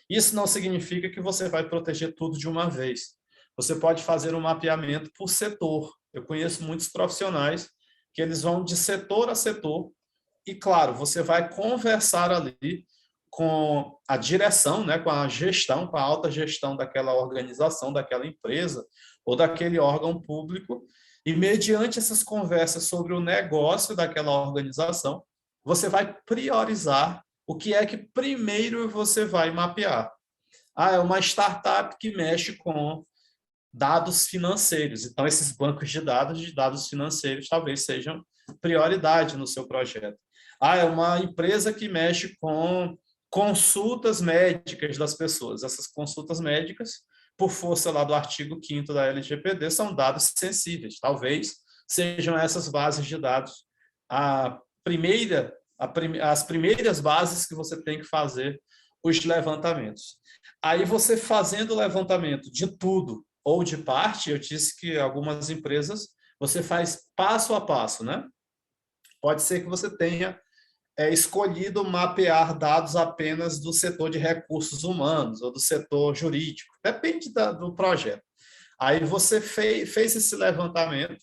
Isso não significa que você vai proteger tudo de uma vez. Você pode fazer um mapeamento por setor. Eu conheço muitos profissionais que eles vão de setor a setor e, claro, você vai conversar ali com a direção, né, com a gestão, com a alta gestão daquela organização, daquela empresa ou daquele órgão público, e mediante essas conversas sobre o negócio daquela organização, você vai priorizar o que é que primeiro você vai mapear. É uma startup que mexe com dados financeiros. Então, esses bancos de dados financeiros, talvez sejam prioridade no seu projeto. É uma empresa que mexe com consultas médicas das pessoas. Essas consultas médicas, por força lá do artigo 5º da LGPD, são dados sensíveis. Talvez sejam essas bases de dados as primeiras bases que você tem que fazer os levantamentos. Aí você fazendo o levantamento de tudo ou de parte, eu disse que algumas empresas você faz passo a passo, né? Pode ser que você tenha escolhido mapear dados apenas do setor de recursos humanos ou do setor jurídico, depende do projeto. Aí você fez esse levantamento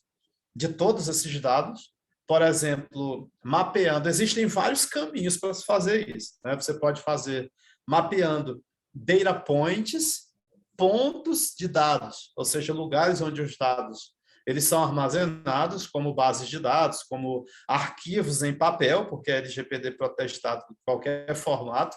de todos esses dados, por exemplo, mapeando. Existem vários caminhos para se fazer isso, né? Você pode fazer mapeando data points, pontos de dados, ou seja, lugares onde os dados eles são armazenados como bases de dados, como arquivos em papel, porque a LGPD protege dados em qualquer formato.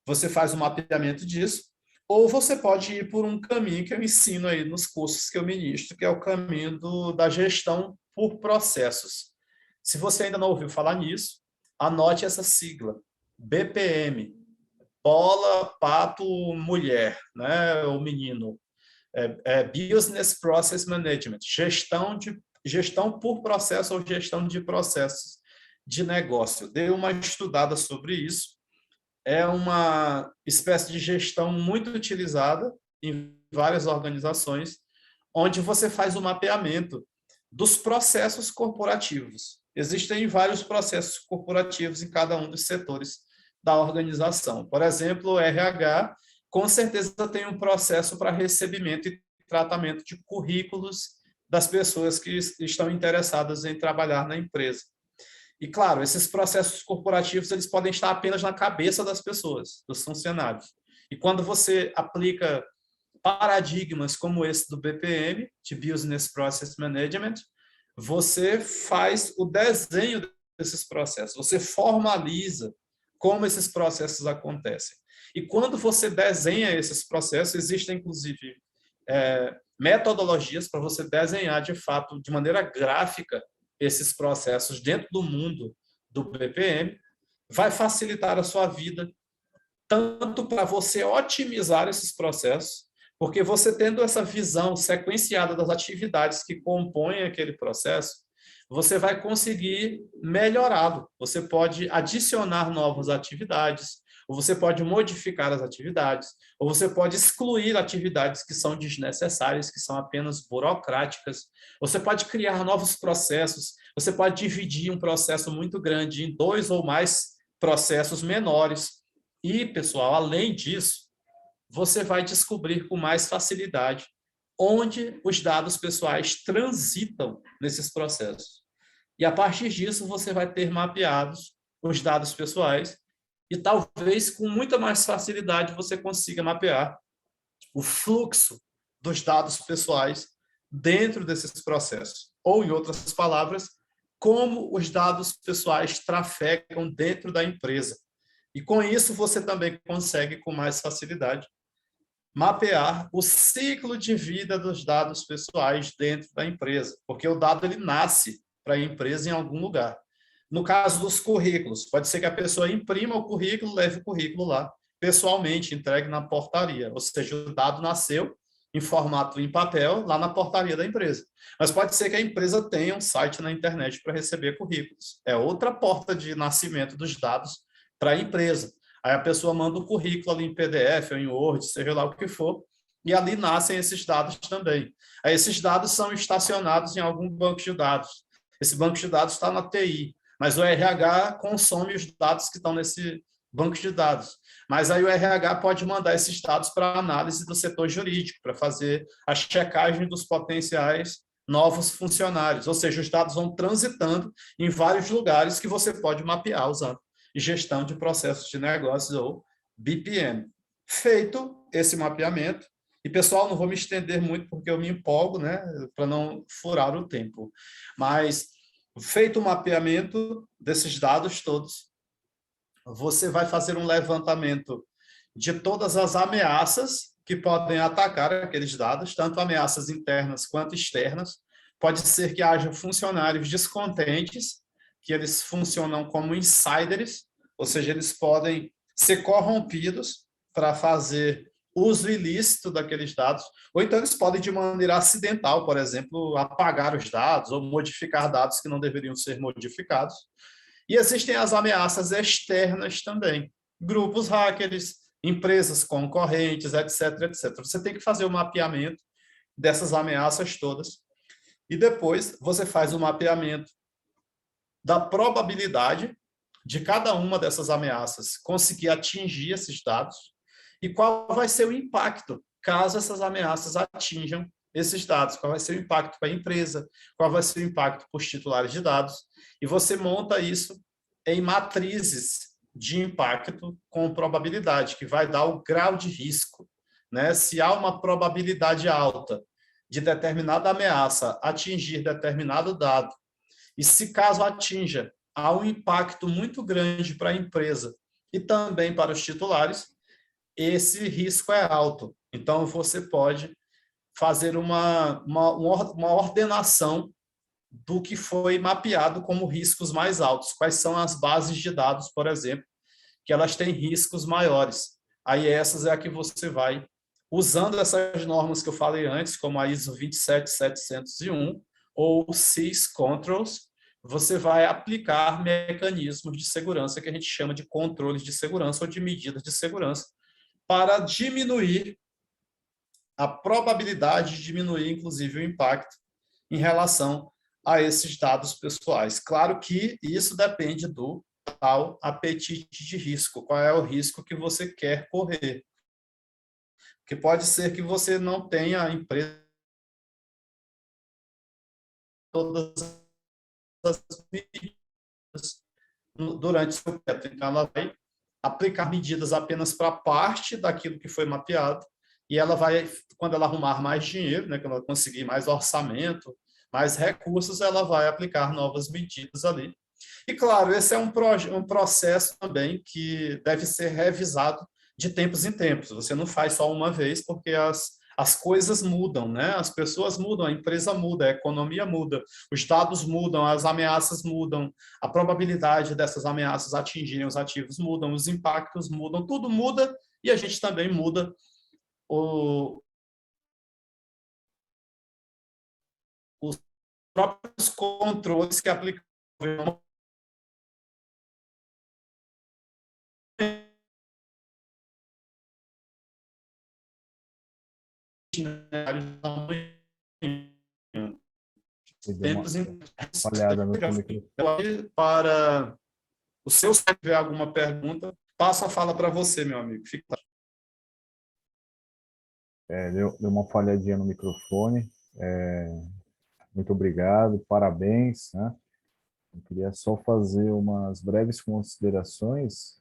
Você faz um mapeamento disso, ou você pode ir por um caminho que eu ensino aí nos cursos que eu ministro, que é o caminho da gestão por processos. Se você ainda não ouviu falar nisso, anote essa sigla, BPM, bola, pato, mulher, né, ou menino. Business Process Management, gestão por processo ou gestão de processos de negócio. Dei uma estudada sobre isso. É uma espécie de gestão muito utilizada em várias organizações, onde você faz o mapeamento dos processos corporativos. Existem vários processos corporativos em cada um dos setores da organização. Por exemplo, o RH com certeza tem um processo para recebimento e tratamento de currículos das pessoas que estão interessadas em trabalhar na empresa. E, claro, esses processos corporativos eles podem estar apenas na cabeça das pessoas, dos funcionários. E quando você aplica paradigmas como esse do BPM, de Business Process Management, você faz o desenho desses processos, você formaliza como esses processos acontecem. E quando você desenha esses processos, existem, inclusive, metodologias para você desenhar, de fato, de maneira gráfica, esses processos dentro do mundo do BPM, vai facilitar a sua vida, tanto para você otimizar esses processos, porque você tendo essa visão sequenciada das atividades que compõem aquele processo, você vai conseguir melhorá-lo. Você pode adicionar novas atividades, ou você pode modificar as atividades, ou você pode excluir atividades que são desnecessárias, que são apenas burocráticas. Você pode criar novos processos, você pode dividir um processo muito grande em 2 ou mais processos menores. E, pessoal, além disso, você vai descobrir com mais facilidade onde os dados pessoais transitam nesses processos. E a partir disso, você vai ter mapeados os dados pessoais e talvez com muita mais facilidade você consiga mapear o fluxo dos dados pessoais dentro desses processos. Ou, em outras palavras, como os dados pessoais trafegam dentro da empresa. E com isso, você também consegue, com mais facilidade, mapear o ciclo de vida dos dados pessoais dentro da empresa, porque o dado ele nasce para a empresa em algum lugar. No caso dos currículos, pode ser que a pessoa imprima o currículo, leve o currículo lá, pessoalmente, entregue na portaria, ou seja, o dado nasceu em formato em papel lá na portaria da empresa. Mas pode ser que a empresa tenha um site na internet para receber currículos. É outra porta de nascimento dos dados para a empresa. Aí a pessoa manda o currículo ali em PDF ou em Word, seja lá o que for, e ali nascem esses dados também. Aí esses dados são estacionados em algum banco de dados. Esse banco de dados está na TI, mas o RH consome os dados que estão nesse banco de dados. Mas aí o RH pode mandar esses dados para análise do setor jurídico, para fazer a checagem dos potenciais novos funcionários. Ou seja, os dados vão transitando em vários lugares que você pode mapear usando gestão de processos de negócios, ou BPM. Feito esse mapeamento, e pessoal, não vou me estender muito porque eu me empolgo, né, para não furar o tempo, mas feito o mapeamento desses dados todos, você vai fazer um levantamento de todas as ameaças que podem atacar aqueles dados, tanto ameaças internas quanto externas. Pode ser que haja funcionários descontentes, que eles funcionam como insiders, ou seja, eles podem ser corrompidos para fazer uso ilícito daqueles dados, ou então eles podem, de maneira acidental, por exemplo, apagar os dados ou modificar dados que não deveriam ser modificados. E existem as ameaças externas também, grupos hackers, empresas concorrentes, etc, etc. Você tem que fazer o mapeamento dessas ameaças todas e depois você faz o mapeamento da probabilidade de cada uma dessas ameaças conseguir atingir esses dados e qual vai ser o impacto caso essas ameaças atinjam esses dados, qual vai ser o impacto para a empresa, qual vai ser o impacto para os titulares de dados, e você monta isso em matrizes de impacto com probabilidade, que vai dar o grau de risco, né? Se há uma probabilidade alta de determinada ameaça atingir determinado dado, e se caso atinja, há um impacto muito grande para a empresa e também para os titulares, esse risco é alto. Então, você pode fazer uma ordenação do que foi mapeado como riscos mais altos. Quais são as bases de dados, por exemplo, que elas têm riscos maiores. Aí essas é a que você vai, usando essas normas que eu falei antes, como a ISO 27701 ou SIS Controls, você vai aplicar mecanismos de segurança que a gente chama de controles de segurança ou de medidas de segurança para diminuir a probabilidade de diminuir, inclusive, o impacto em relação a esses dados pessoais. Claro que isso depende do tal apetite de risco, qual é o risco que você quer correr. Porque pode ser que você não tenha a empresa todas as medidas durante o seu projeto. Então, ela vai aplicar medidas apenas para parte daquilo que foi mapeado e ela vai, quando ela arrumar mais dinheiro, né, quando ela conseguir mais orçamento, mais recursos, ela vai aplicar novas medidas ali. E, claro, esse é um processo também que deve ser revisado de tempos em tempos. Você não faz só uma vez, porque as coisas mudam, né? As pessoas mudam, a empresa muda, a economia muda, os dados mudam, as ameaças mudam, a probabilidade dessas ameaças atingirem os ativos mudam, os impactos mudam, tudo muda e a gente também muda os próprios controles que aplicam Deu uma Temos falhada no teu microfone. para o seu, se tiver alguma pergunta, passo a fala para você, meu amigo. Fica. Deu uma falhadinha no microfone. Muito obrigado, parabéns, né? Eu queria só fazer umas breves considerações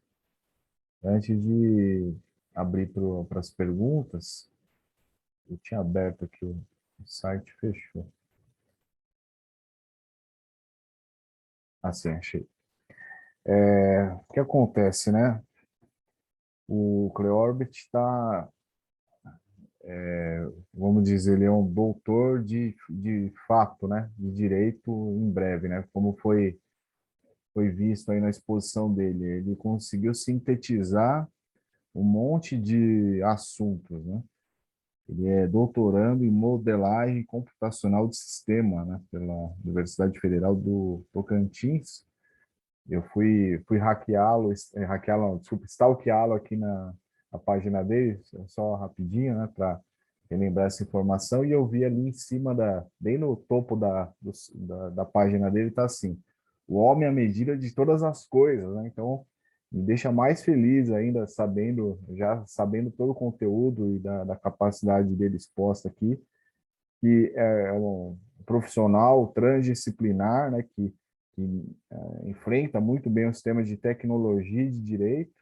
antes de abrir para as perguntas. Eu tinha aberto aqui o site, fechou. Assim, achei. O que acontece, né? O Cleorbit está, vamos dizer, ele é um doutor de fato, né? De direito em breve, né? Como foi visto aí na exposição dele. Ele conseguiu sintetizar um monte de assuntos, né? Ele é doutorando em modelagem computacional de sistema, né? Pela Universidade Federal do Tocantins. Eu fui hackeá-lo, desculpa, stalkeá-lo aqui na página dele, só rapidinho, né, para relembrar essa informação, e eu vi ali em cima, bem no topo da página dele, tá assim, o homem à medida de todas as coisas, né, então me deixa mais feliz ainda, já sabendo todo o conteúdo e da capacidade dele exposta aqui, que é um profissional transdisciplinar, né, que enfrenta muito bem os temas de tecnologia e de direito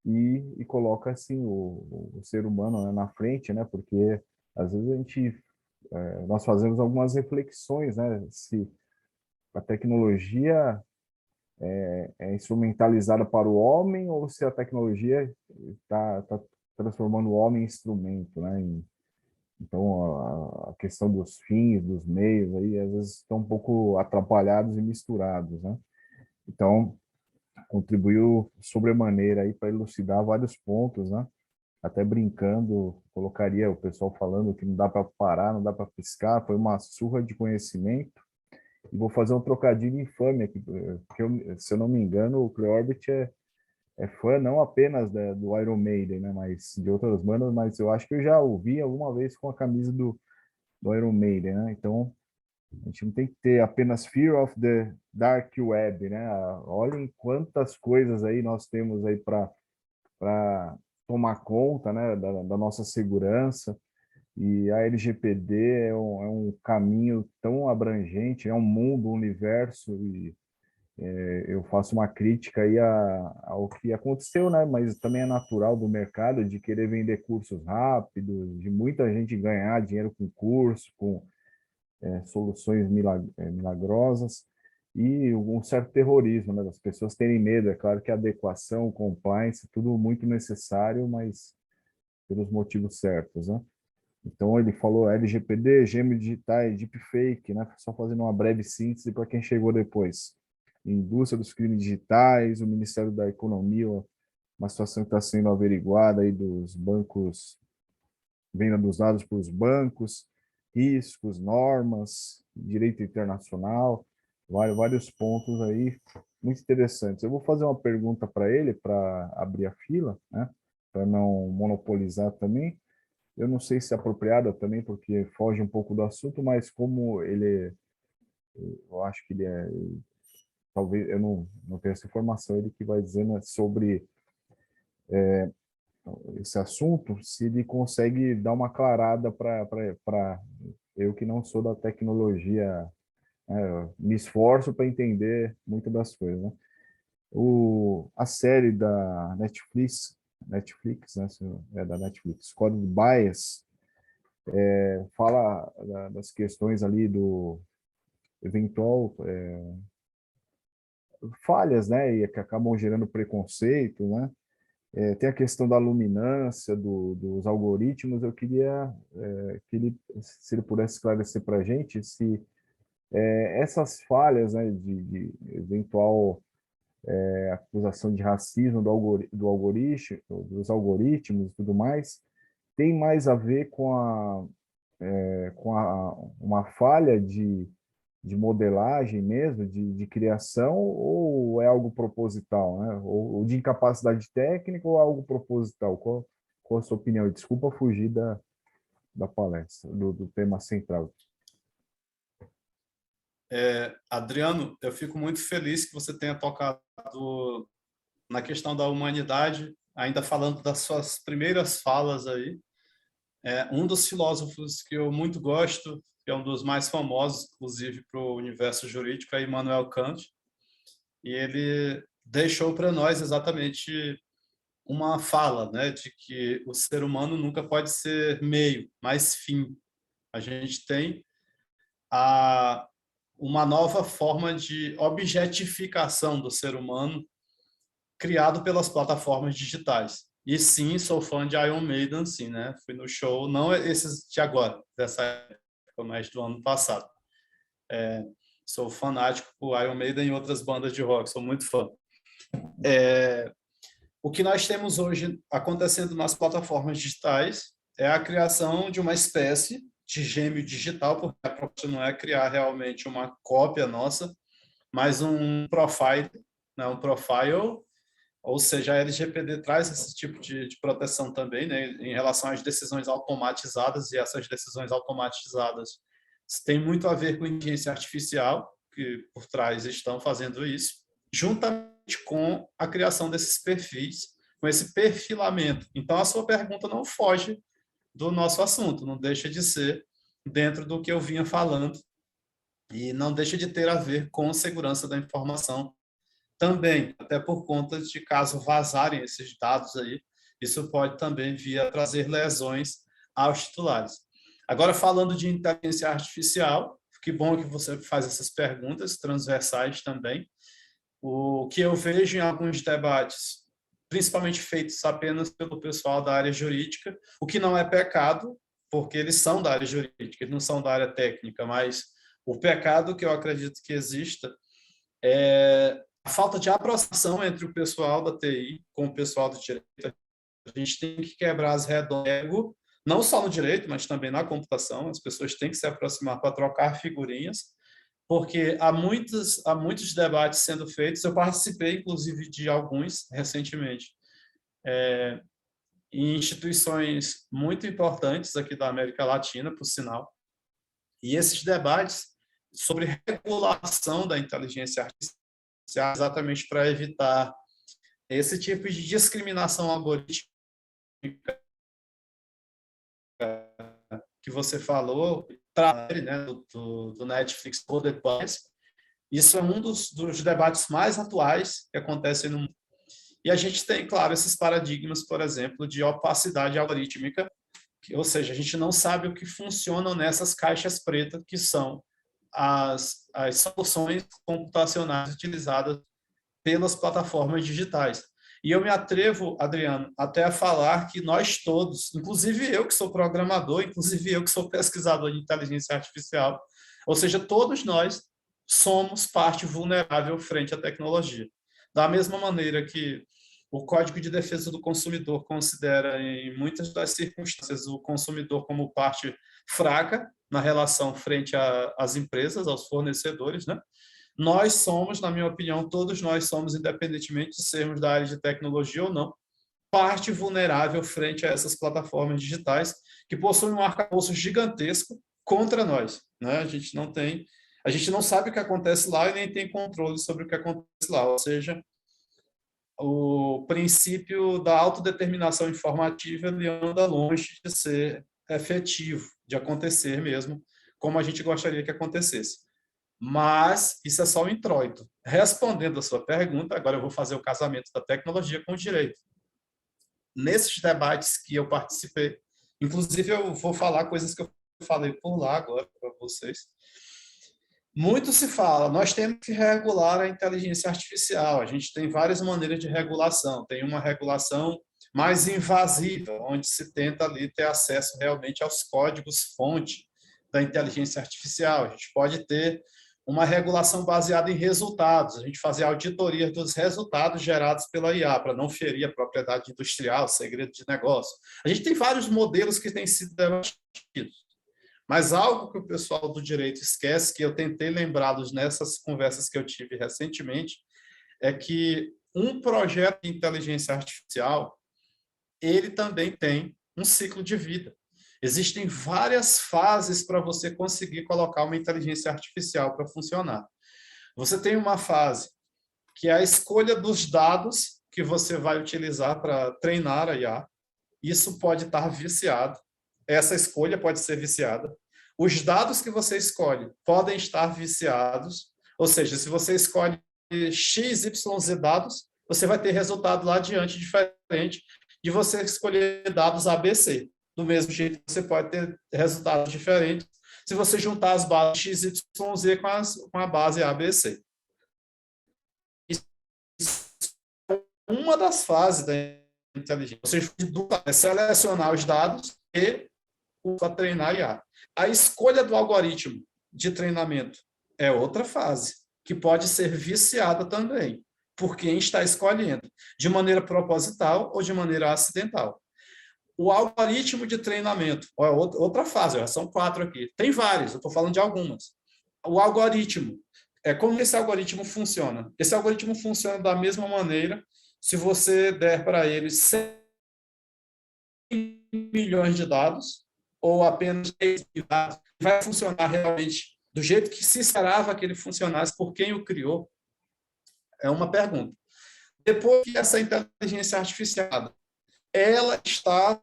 e coloca assim o ser humano, né, na frente, né, porque às vezes nós fazemos algumas reflexões, né, se a tecnologia é instrumentalizada para o homem ou se a tecnologia está transformando o homem em instrumento, né, então, a questão dos fins, dos meios, aí, às vezes estão um pouco atrapalhados e misturados, né? Então, contribuiu sobremaneira aí para elucidar vários pontos, né? Até brincando, colocaria o pessoal falando que não dá para parar, não dá para piscar, foi uma surra de conhecimento. E vou fazer um trocadilho infame aqui, porque se eu não me engano, o Cleorbit é fã não apenas do Iron Maiden, né, mas de outras bandas, mas eu acho que eu já ouvi alguma vez com a camisa do Iron Maiden, né? Então, a gente não tem que ter apenas Fear of the Dark Web, né? Olhem quantas coisas aí nós temos aí para tomar conta, né, da nossa segurança. E a LGPD é um caminho tão abrangente, é um mundo, um universo, e eu faço uma crítica aí ao que aconteceu, né? Mas também é natural do mercado de querer vender cursos rápidos, de muita gente ganhar dinheiro com curso, com soluções milagrosas e um certo terrorismo, né? Das pessoas terem medo. É claro que a adequação, compliance, tudo muito necessário, mas pelos motivos certos, né? Então ele falou LGPD, gêmeos digitais, deepfake, né? Só fazendo uma breve síntese para quem chegou depois. Indústria dos crimes digitais, o Ministério da Economia, uma situação que está sendo averiguada aí dos bancos, venda dos dados para os bancos, riscos, normas, direito internacional, vários pontos aí muito interessantes. Eu vou fazer uma pergunta para ele, para abrir a fila, né? Para não monopolizar também. Eu não sei se é apropriada também, porque foge um pouco do assunto, mas como eu acho que ele talvez, eu não tenho essa informação, ele que vai dizer, né, sobre esse assunto, se ele consegue dar uma aclarada para eu que não sou da tecnologia, né, eu me esforço para entender muitas das coisas, né? A série da Netflix, né, é da Netflix, Code Bias, fala das questões ali do eventual falhas, né, e que acabam gerando preconceito, né? Tem a questão da luminância dos algoritmos. Eu queria que se ele pudesse esclarecer para a gente se essas falhas, né, de eventual acusação de racismo do algoritmo, dos algoritmos e tudo mais, tem mais a ver com uma falha de modelagem mesmo, de criação, ou é algo proposital, né? Ou de incapacidade técnica ou algo proposital? Qual a sua opinião? Desculpa fugir da palestra, do tema central. Adriano, eu fico muito feliz que você tenha tocado na questão da humanidade, ainda falando das suas primeiras falas aí. Um dos filósofos que eu muito gosto, que é um dos mais famosos, inclusive, para o universo jurídico, é Immanuel Kant, e ele deixou para nós exatamente uma fala, né, de que o ser humano nunca pode ser meio, mas fim. A gente tem uma nova forma de objetificação do ser humano criado pelas plataformas digitais. E sim, sou fã de Iron Maiden, sim, né? Fui no show, não esses de agora, dessa época, mas do ano passado. Sou fanático por Iron Maiden e outras bandas de rock, sou muito fã. O que nós temos hoje acontecendo nas plataformas digitais é a criação de uma espécie de gêmeo digital, porque a proposta não é criar realmente uma cópia nossa, mas um profile, né? Um profile, ou seja, a LGPD traz esse tipo de proteção também, né, em relação às decisões automatizadas, e essas decisões automatizadas têm muito a ver com inteligência artificial, que por trás estão fazendo isso, juntamente com a criação desses perfis, com esse perfilamento. Então, a sua pergunta não foge do nosso assunto, não deixa de ser dentro do que eu vinha falando, e não deixa de ter a ver com segurança da informação também, até por conta de caso vazarem esses dados aí, isso pode também vir a trazer lesões aos titulares. Agora, falando de inteligência artificial, que bom que você faz essas perguntas transversais também. O que eu vejo em alguns debates, principalmente feitos apenas pelo pessoal da área jurídica, o que não é pecado, porque eles são da área jurídica, eles não são da área técnica, mas o pecado que eu acredito que exista é a falta de aproximação entre o pessoal da TI com o pessoal do direito. A gente tem que quebrar as redondas, não só no direito, mas também na computação. As pessoas têm que se aproximar para trocar figurinhas, porque há muitos debates sendo feitos. Eu participei, inclusive, de alguns recentemente, em instituições muito importantes aqui da América Latina, por sinal. E esses debates sobre regulação da inteligência artificial, exatamente para evitar esse tipo de discriminação algorítmica que você falou, né, do Netflix Coded Bias. Isso é um dos debates mais atuais que acontecem no mundo. E a gente tem, claro, esses paradigmas, por exemplo, de opacidade algorítmica, ou seja, a gente não sabe o que funciona nessas caixas pretas, que são as soluções computacionais utilizadas pelas plataformas digitais. E eu me atrevo, Adriano, até a falar que nós todos, inclusive eu que sou programador, inclusive eu que sou pesquisador de inteligência artificial, ou seja, todos nós somos parte vulnerável frente à tecnologia. Da mesma maneira que o Código de Defesa do Consumidor considera, em muitas das circunstâncias, o consumidor como parte fraca na relação frente às empresas, aos fornecedores, né? Nós somos, na minha opinião, todos nós somos, independentemente de sermos da área de tecnologia ou não, parte vulnerável frente a essas plataformas digitais que possuem um arcabouço gigantesco contra nós, né? A gente não sabe o que acontece lá e nem tem controle sobre o que acontece lá, ou seja, o princípio da autodeterminação informativa ele anda longe de ser efetivo, de acontecer mesmo, como a gente gostaria que acontecesse. Mas isso é só o introito. Respondendo a sua pergunta, agora eu vou fazer o casamento da tecnologia com o direito. Nesses debates que eu participei, inclusive eu vou falar coisas que eu falei por lá agora para vocês. Muito se fala, nós temos que regular a inteligência artificial. A gente tem várias maneiras de regulação. Tem uma regulação mais invasiva, onde se tenta ali ter acesso realmente aos códigos-fonte da inteligência artificial. A gente pode ter uma regulação baseada em resultados, a gente fazer auditoria dos resultados gerados pela IA, para não ferir a propriedade industrial, segredo de negócio. A gente tem vários modelos que têm sido debatidos. Mas algo que o pessoal do direito esquece, que eu tentei lembrá-los nessas conversas que eu tive recentemente, é que um projeto de inteligência artificial, ele também tem um ciclo de vida. Existem várias fases para você conseguir colocar uma inteligência artificial para funcionar. Você tem uma fase que é a escolha dos dados que você vai utilizar para treinar a IA. Isso pode estar viciado. Essa escolha pode ser viciada. Os dados que você escolhe podem estar viciados. Ou seja, se você escolhe X, Y, Z dados, você vai ter resultado lá adiante diferente de você escolher dados ABC. Do mesmo jeito, você pode ter resultados diferentes se você juntar as bases X, Y, Z com a base ABC. Isso é uma das fases da inteligência. Você é selecionar os dados e para treinar IA. A escolha do algoritmo de treinamento é outra fase, que pode ser viciada também, por quem está escolhendo, de maneira proposital ou de maneira acidental. O algoritmo de treinamento, outra fase, são 4 aqui, tem vários, eu estou falando de algumas. O algoritmo, como esse algoritmo funciona? Esse algoritmo funciona da mesma maneira se você der para ele 100 milhões de dados, ou apenas 10 dados, vai funcionar realmente do jeito que se esperava que ele funcionasse por quem o criou? É uma pergunta. Depois que essa inteligência artificial, ela está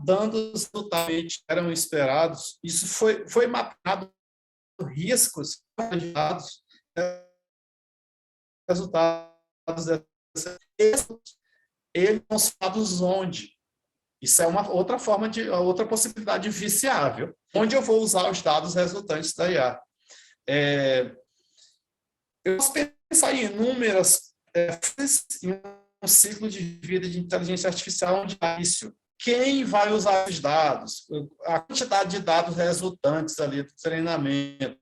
dando os resultados que eram esperados, isso foi mapeado riscos de dados, resultados eles são dados onde? Isso é uma outra forma outra possibilidade viciável, onde eu vou usar os dados resultantes da IA. Eu posso pensar em inúmeras em um ciclo de vida de inteligência artificial onde é isso. Quem vai usar os dados? A quantidade de dados resultantes ali do treinamento.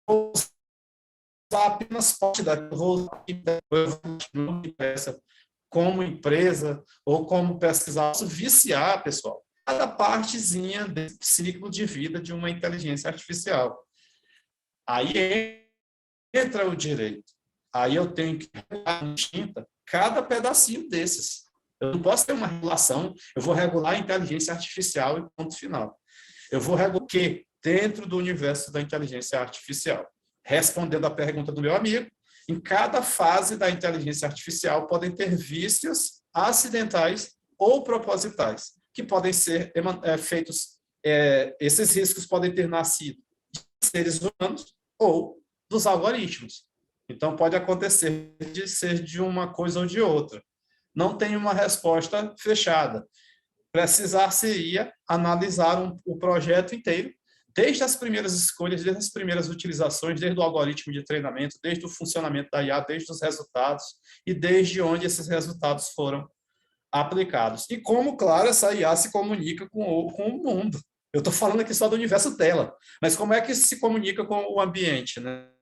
Vou usar apenas parte vou usar como empresa ou como pesquisar, viciar, pessoal, cada partezinha desse ciclo de vida de uma inteligência artificial. Aí entra o direito. Aí eu tenho que regular cada pedacinho desses. Eu não posso ter uma regulação, eu vou regular a inteligência artificial e ponto final. Eu vou regular o quê? Dentro do universo da inteligência artificial. Respondendo à pergunta do meu amigo, em cada fase da inteligência artificial podem ter vícios acidentais ou propositais, que podem ser feitos, esses riscos podem ter nascido de seres humanos ou dos algoritmos. Então, pode acontecer de ser de uma coisa ou de outra. Não tem uma resposta fechada. Precisar-se-ia analisar o projeto inteiro, desde as primeiras escolhas, desde as primeiras utilizações, desde o algoritmo de treinamento, desde o funcionamento da IA, desde os resultados e desde onde esses resultados foram aplicados. E como, claro, essa IA se comunica com o mundo. Eu estou falando aqui só do universo dela, mas como é que se comunica com o ambiente, né?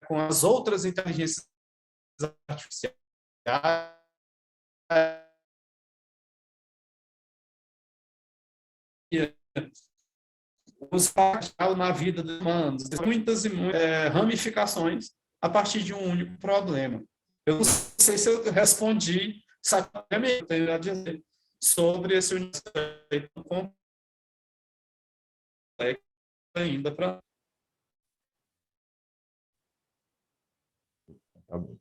Com as outras inteligências artificiais, os impactos na vida dos humanos, muitas e muitas ramificações a partir de um único problema. Eu não sei se eu respondi sabiamente, tenho a dizer, sobre esse universo complexo ainda para...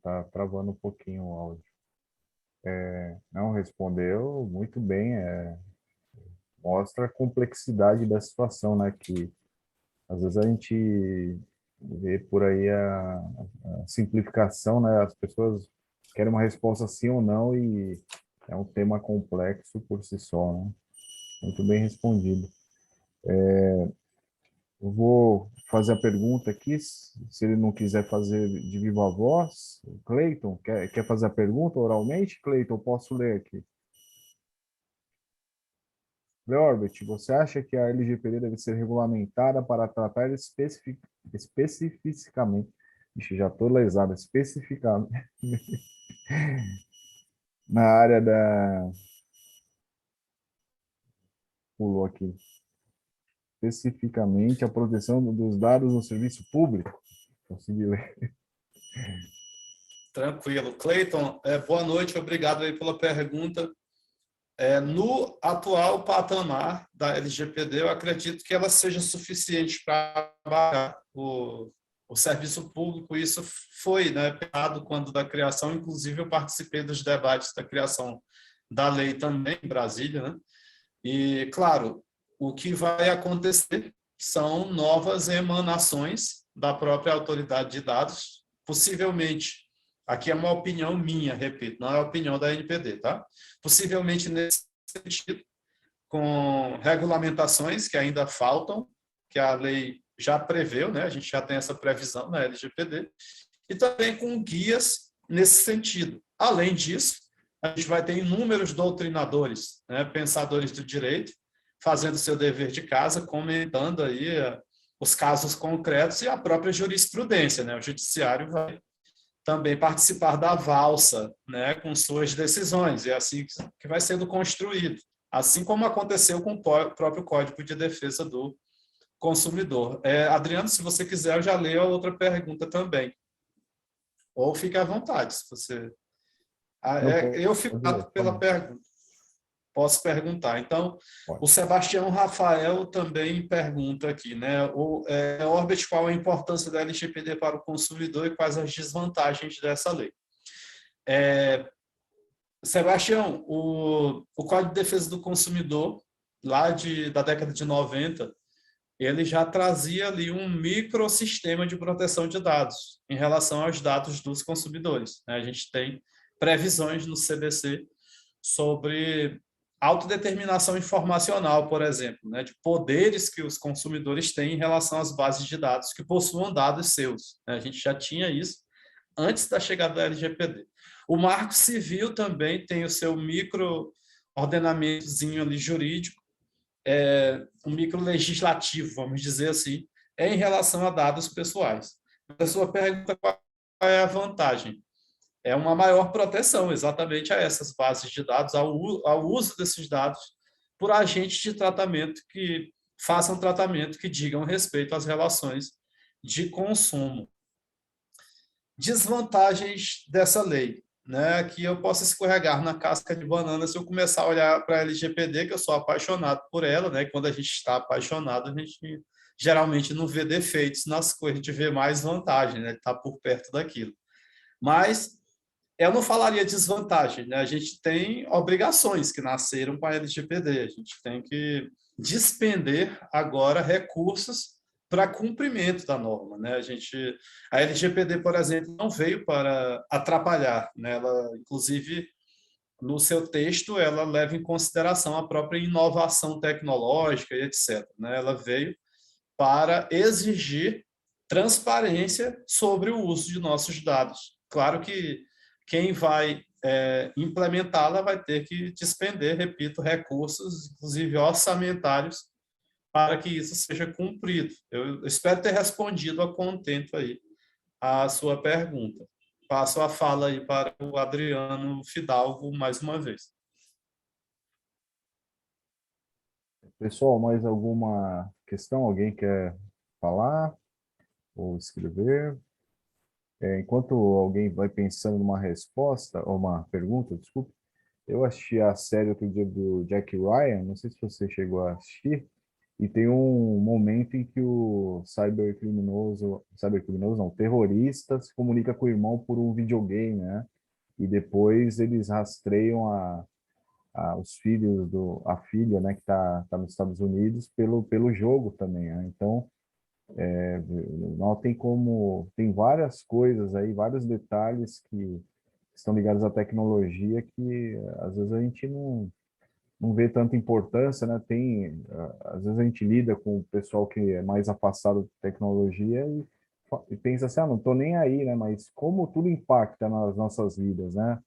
Tá travando um pouquinho o áudio. Não respondeu muito bem, mostra a complexidade da situação, né? Que às vezes a gente vê por aí a simplificação, né? As pessoas querem uma resposta sim ou não e é um tema complexo por si só, né? Muito bem respondido. Eu vou fazer a pergunta aqui, se ele não quiser fazer de viva voz. Cleiton, quer fazer a pergunta oralmente? Cleiton, eu posso ler aqui. Leorbit, você acha que a LGPD deve ser regulamentada para tratar especificamente, ixi, já estou lesado, especificamente, na área da... Pulou aqui. Especificamente a proteção dos dados no serviço público? Consegui ler. Tranquilo. Cleiton, boa noite, obrigado aí pela pergunta. No atual patamar da LGPD, eu acredito que ela seja suficiente para abarcar o serviço público. Isso foi, né, pensado quando da criação, inclusive eu participei dos debates da criação da lei também em Brasília, né? E, claro, o que vai acontecer são novas emanações da própria autoridade de dados, possivelmente, aqui é uma opinião minha, repito, não é a opinião da NPD, tá? Possivelmente nesse sentido, com regulamentações que ainda faltam, que a lei já preveu, né? A gente já tem essa previsão na LGPD, e também com guias nesse sentido. Além disso, a gente vai ter inúmeros doutrinadores, né, pensadores do direito, fazendo seu dever de casa, comentando aí os casos concretos e a própria jurisprudência, né? O judiciário vai também participar da valsa, né, com suas decisões, e é assim que vai sendo construído, assim como aconteceu com o próprio Código de Defesa do Consumidor. Adriano, se você quiser, eu já leio a outra pergunta também. Ou fique à vontade, se você... Não, eu fico pela pergunta. Posso perguntar. Então, pode. o Sebastião Rafael também pergunta aqui, né? Orbit, qual a importância da LGPD para o consumidor e quais as desvantagens dessa lei? Sebastião, o Código de Defesa do Consumidor, lá da década de 90, ele já trazia ali um microsistema de proteção de dados em relação aos dados dos consumidores, né? A gente tem previsões no CDC sobre autodeterminação informacional, por exemplo, né, de poderes que os consumidores têm em relação às bases de dados que possuam dados seus, né? A gente já tinha isso antes da chegada da LGPD. O Marco Civil também tem o seu micro-ordenamentozinho ali jurídico, um micro-legislativo, vamos dizer assim, em relação a dados pessoais. A sua pergunta, qual é a vantagem? É uma maior proteção exatamente a essas bases de dados, ao uso desses dados por agentes de tratamento que façam tratamento que digam respeito às relações de consumo. Desvantagens dessa lei, né? Que eu posso escorregar na casca de banana se eu começar a olhar para a LGPD, que eu sou apaixonado por ela, né? Quando a gente está apaixonado, a gente geralmente não vê defeitos nas coisas, a gente vê mais vantagem, né? Está por perto daquilo. Mas eu não falaria desvantagem, né? A gente tem obrigações que nasceram com a LGPD, a gente tem que despender agora recursos para cumprimento da norma, né? A LGPD, por exemplo, não veio para atrapalhar, né? Ela, inclusive, no seu texto, ela leva em consideração a própria inovação tecnológica e etc., né? Ela veio para exigir transparência sobre o uso de nossos dados. Claro que quem vai implementá-la vai ter que despender, repito, recursos, inclusive orçamentários, para que isso seja cumprido. Eu espero ter respondido a contento aí a sua pergunta. Passo a fala aí para o Adriano Fidalgo mais uma vez. Pessoal, mais alguma questão? Alguém quer falar ou escrever? Enquanto alguém vai pensando numa resposta, ou uma pergunta, desculpa, eu assisti a série outro dia do Jack Ryan, não sei se você chegou a assistir, e tem um momento em que o cybercriminoso não, o terrorista se comunica com o irmão por um videogame, né? E depois eles rastreiam os filhos a filha, né, que tá nos Estados Unidos pelo jogo também, né? Então, não tem como, tem várias coisas aí, vários detalhes que estão ligados à tecnologia que às vezes a gente não vê tanta importância, né? Às vezes a gente lida com o pessoal que é mais afastado de tecnologia e pensa assim, não tô nem aí, né? Mas como tudo impacta nas nossas vidas, né?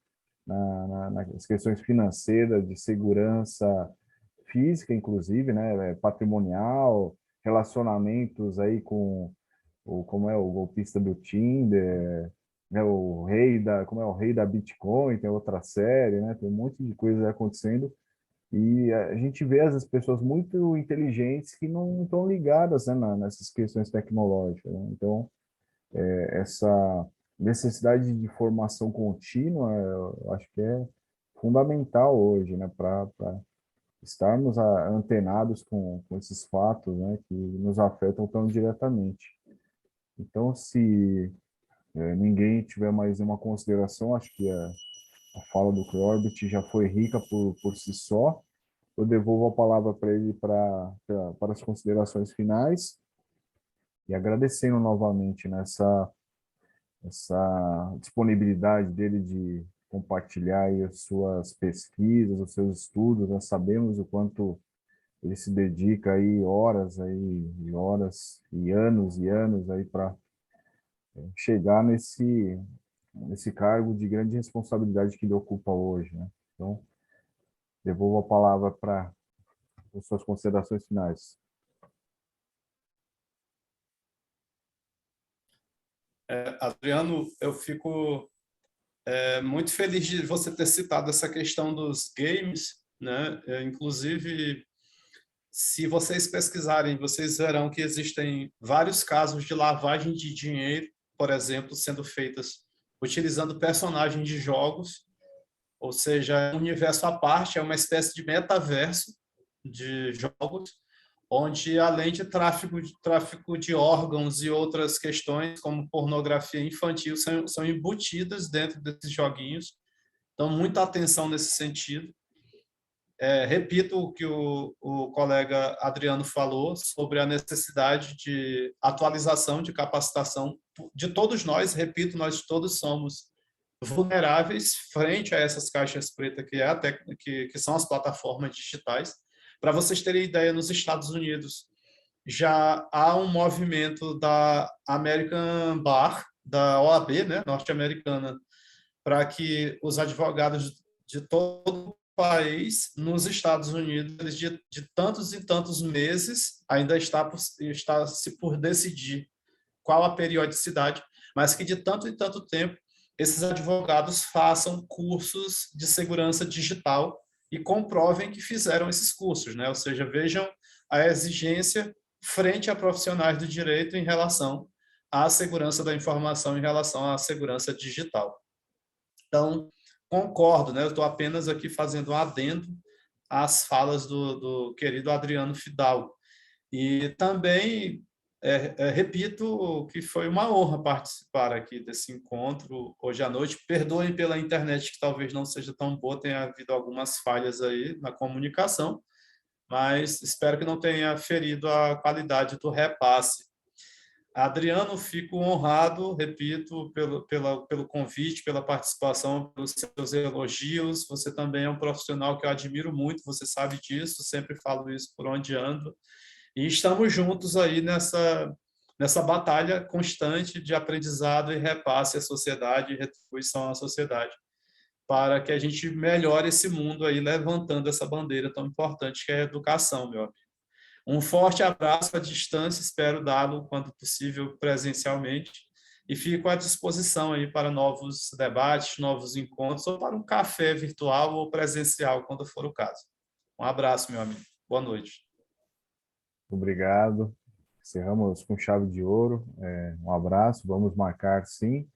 Nas questões financeiras, de segurança física, inclusive, né? Patrimonial, relacionamentos aí com como é o golpista do Tinder, né? Como é o rei da Bitcoin, tem outra série, né? Tem um monte de coisa acontecendo e a gente vê as pessoas muito inteligentes que não estão ligadas, né, nessas questões tecnológicas, né? Então, essa necessidade de formação contínua, eu acho que é fundamental hoje, né, para estarmos antenados com esses fatos, né, que nos afetam tão diretamente. Então, se ninguém tiver mais nenhuma consideração, acho que a fala do Corbett já foi rica por si só. Eu devolvo a palavra para ele para as considerações finais e agradecendo novamente nessa essa disponibilidade dele de compartilhar aí as suas pesquisas, os seus estudos. Nós sabemos o quanto ele se dedica aí horas e anos aí para chegar nesse cargo de grande responsabilidade que ele ocupa hoje, né? Então, devolvo a palavra para as suas considerações finais. Adriano, eu fico muito feliz de você ter citado essa questão dos games, né? Inclusive, se vocês pesquisarem, vocês verão que existem vários casos de lavagem de dinheiro, por exemplo, sendo feitas utilizando personagens de jogos, ou seja, é um universo à parte, é uma espécie de metaverso de jogos, onde além de tráfico de órgãos e outras questões como pornografia infantil são embutidas dentro desses joguinhos. Então, muita atenção nesse sentido. Repito o que o colega Adriano falou sobre a necessidade de atualização, de capacitação de todos nós. Repito, nós todos somos vulneráveis frente a essas caixas pretas que são as plataformas digitais. Para vocês terem ideia, nos Estados Unidos já há um movimento da American Bar, da OAB, né, norte-americana, para que os advogados de todo o país, nos Estados Unidos, de tantos e tantos meses, ainda está se por decidir qual a periodicidade, mas que de tanto e tanto tempo esses advogados façam cursos de segurança digital e comprovem que fizeram esses cursos, né? Ou seja, vejam a exigência frente a profissionais do direito em relação à segurança da informação, em relação à segurança digital. Então, concordo, né? Eu estou apenas aqui fazendo um adendo às falas do querido Adriano Fidalgo. E também repito que foi uma honra participar aqui desse encontro hoje à noite. Perdoem pela internet, que talvez não seja tão boa, tenha havido algumas falhas aí na comunicação, mas espero que não tenha ferido a qualidade do repasse. Adriano, fico honrado, repito, pelo convite, pela participação, pelos seus elogios. Você também é um profissional que eu admiro muito, você sabe disso, sempre falo isso por onde ando. E estamos juntos aí nessa batalha constante de aprendizado e repasse à sociedade, e retribuição à sociedade, para que a gente melhore esse mundo aí, levantando essa bandeira tão importante que é a educação, meu amigo. Um forte abraço à distância, espero dá-lo quando possível presencialmente, e fico à disposição aí para novos debates, novos encontros, ou para um café virtual ou presencial, quando for o caso. Um abraço, meu amigo. Boa noite. Obrigado. Encerramos com chave de ouro. Um abraço, vamos marcar sim.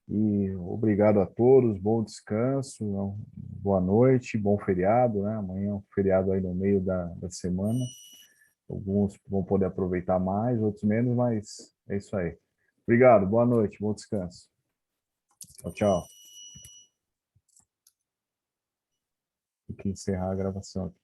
E obrigado a todos, bom descanso, boa noite, bom feriado, né? Amanhã é um feriado aí no meio da semana. Alguns vão poder aproveitar mais, outros menos, mas é isso aí. Obrigado, boa noite, bom descanso. Tchau, tchau. Tem que encerrar a gravação aqui.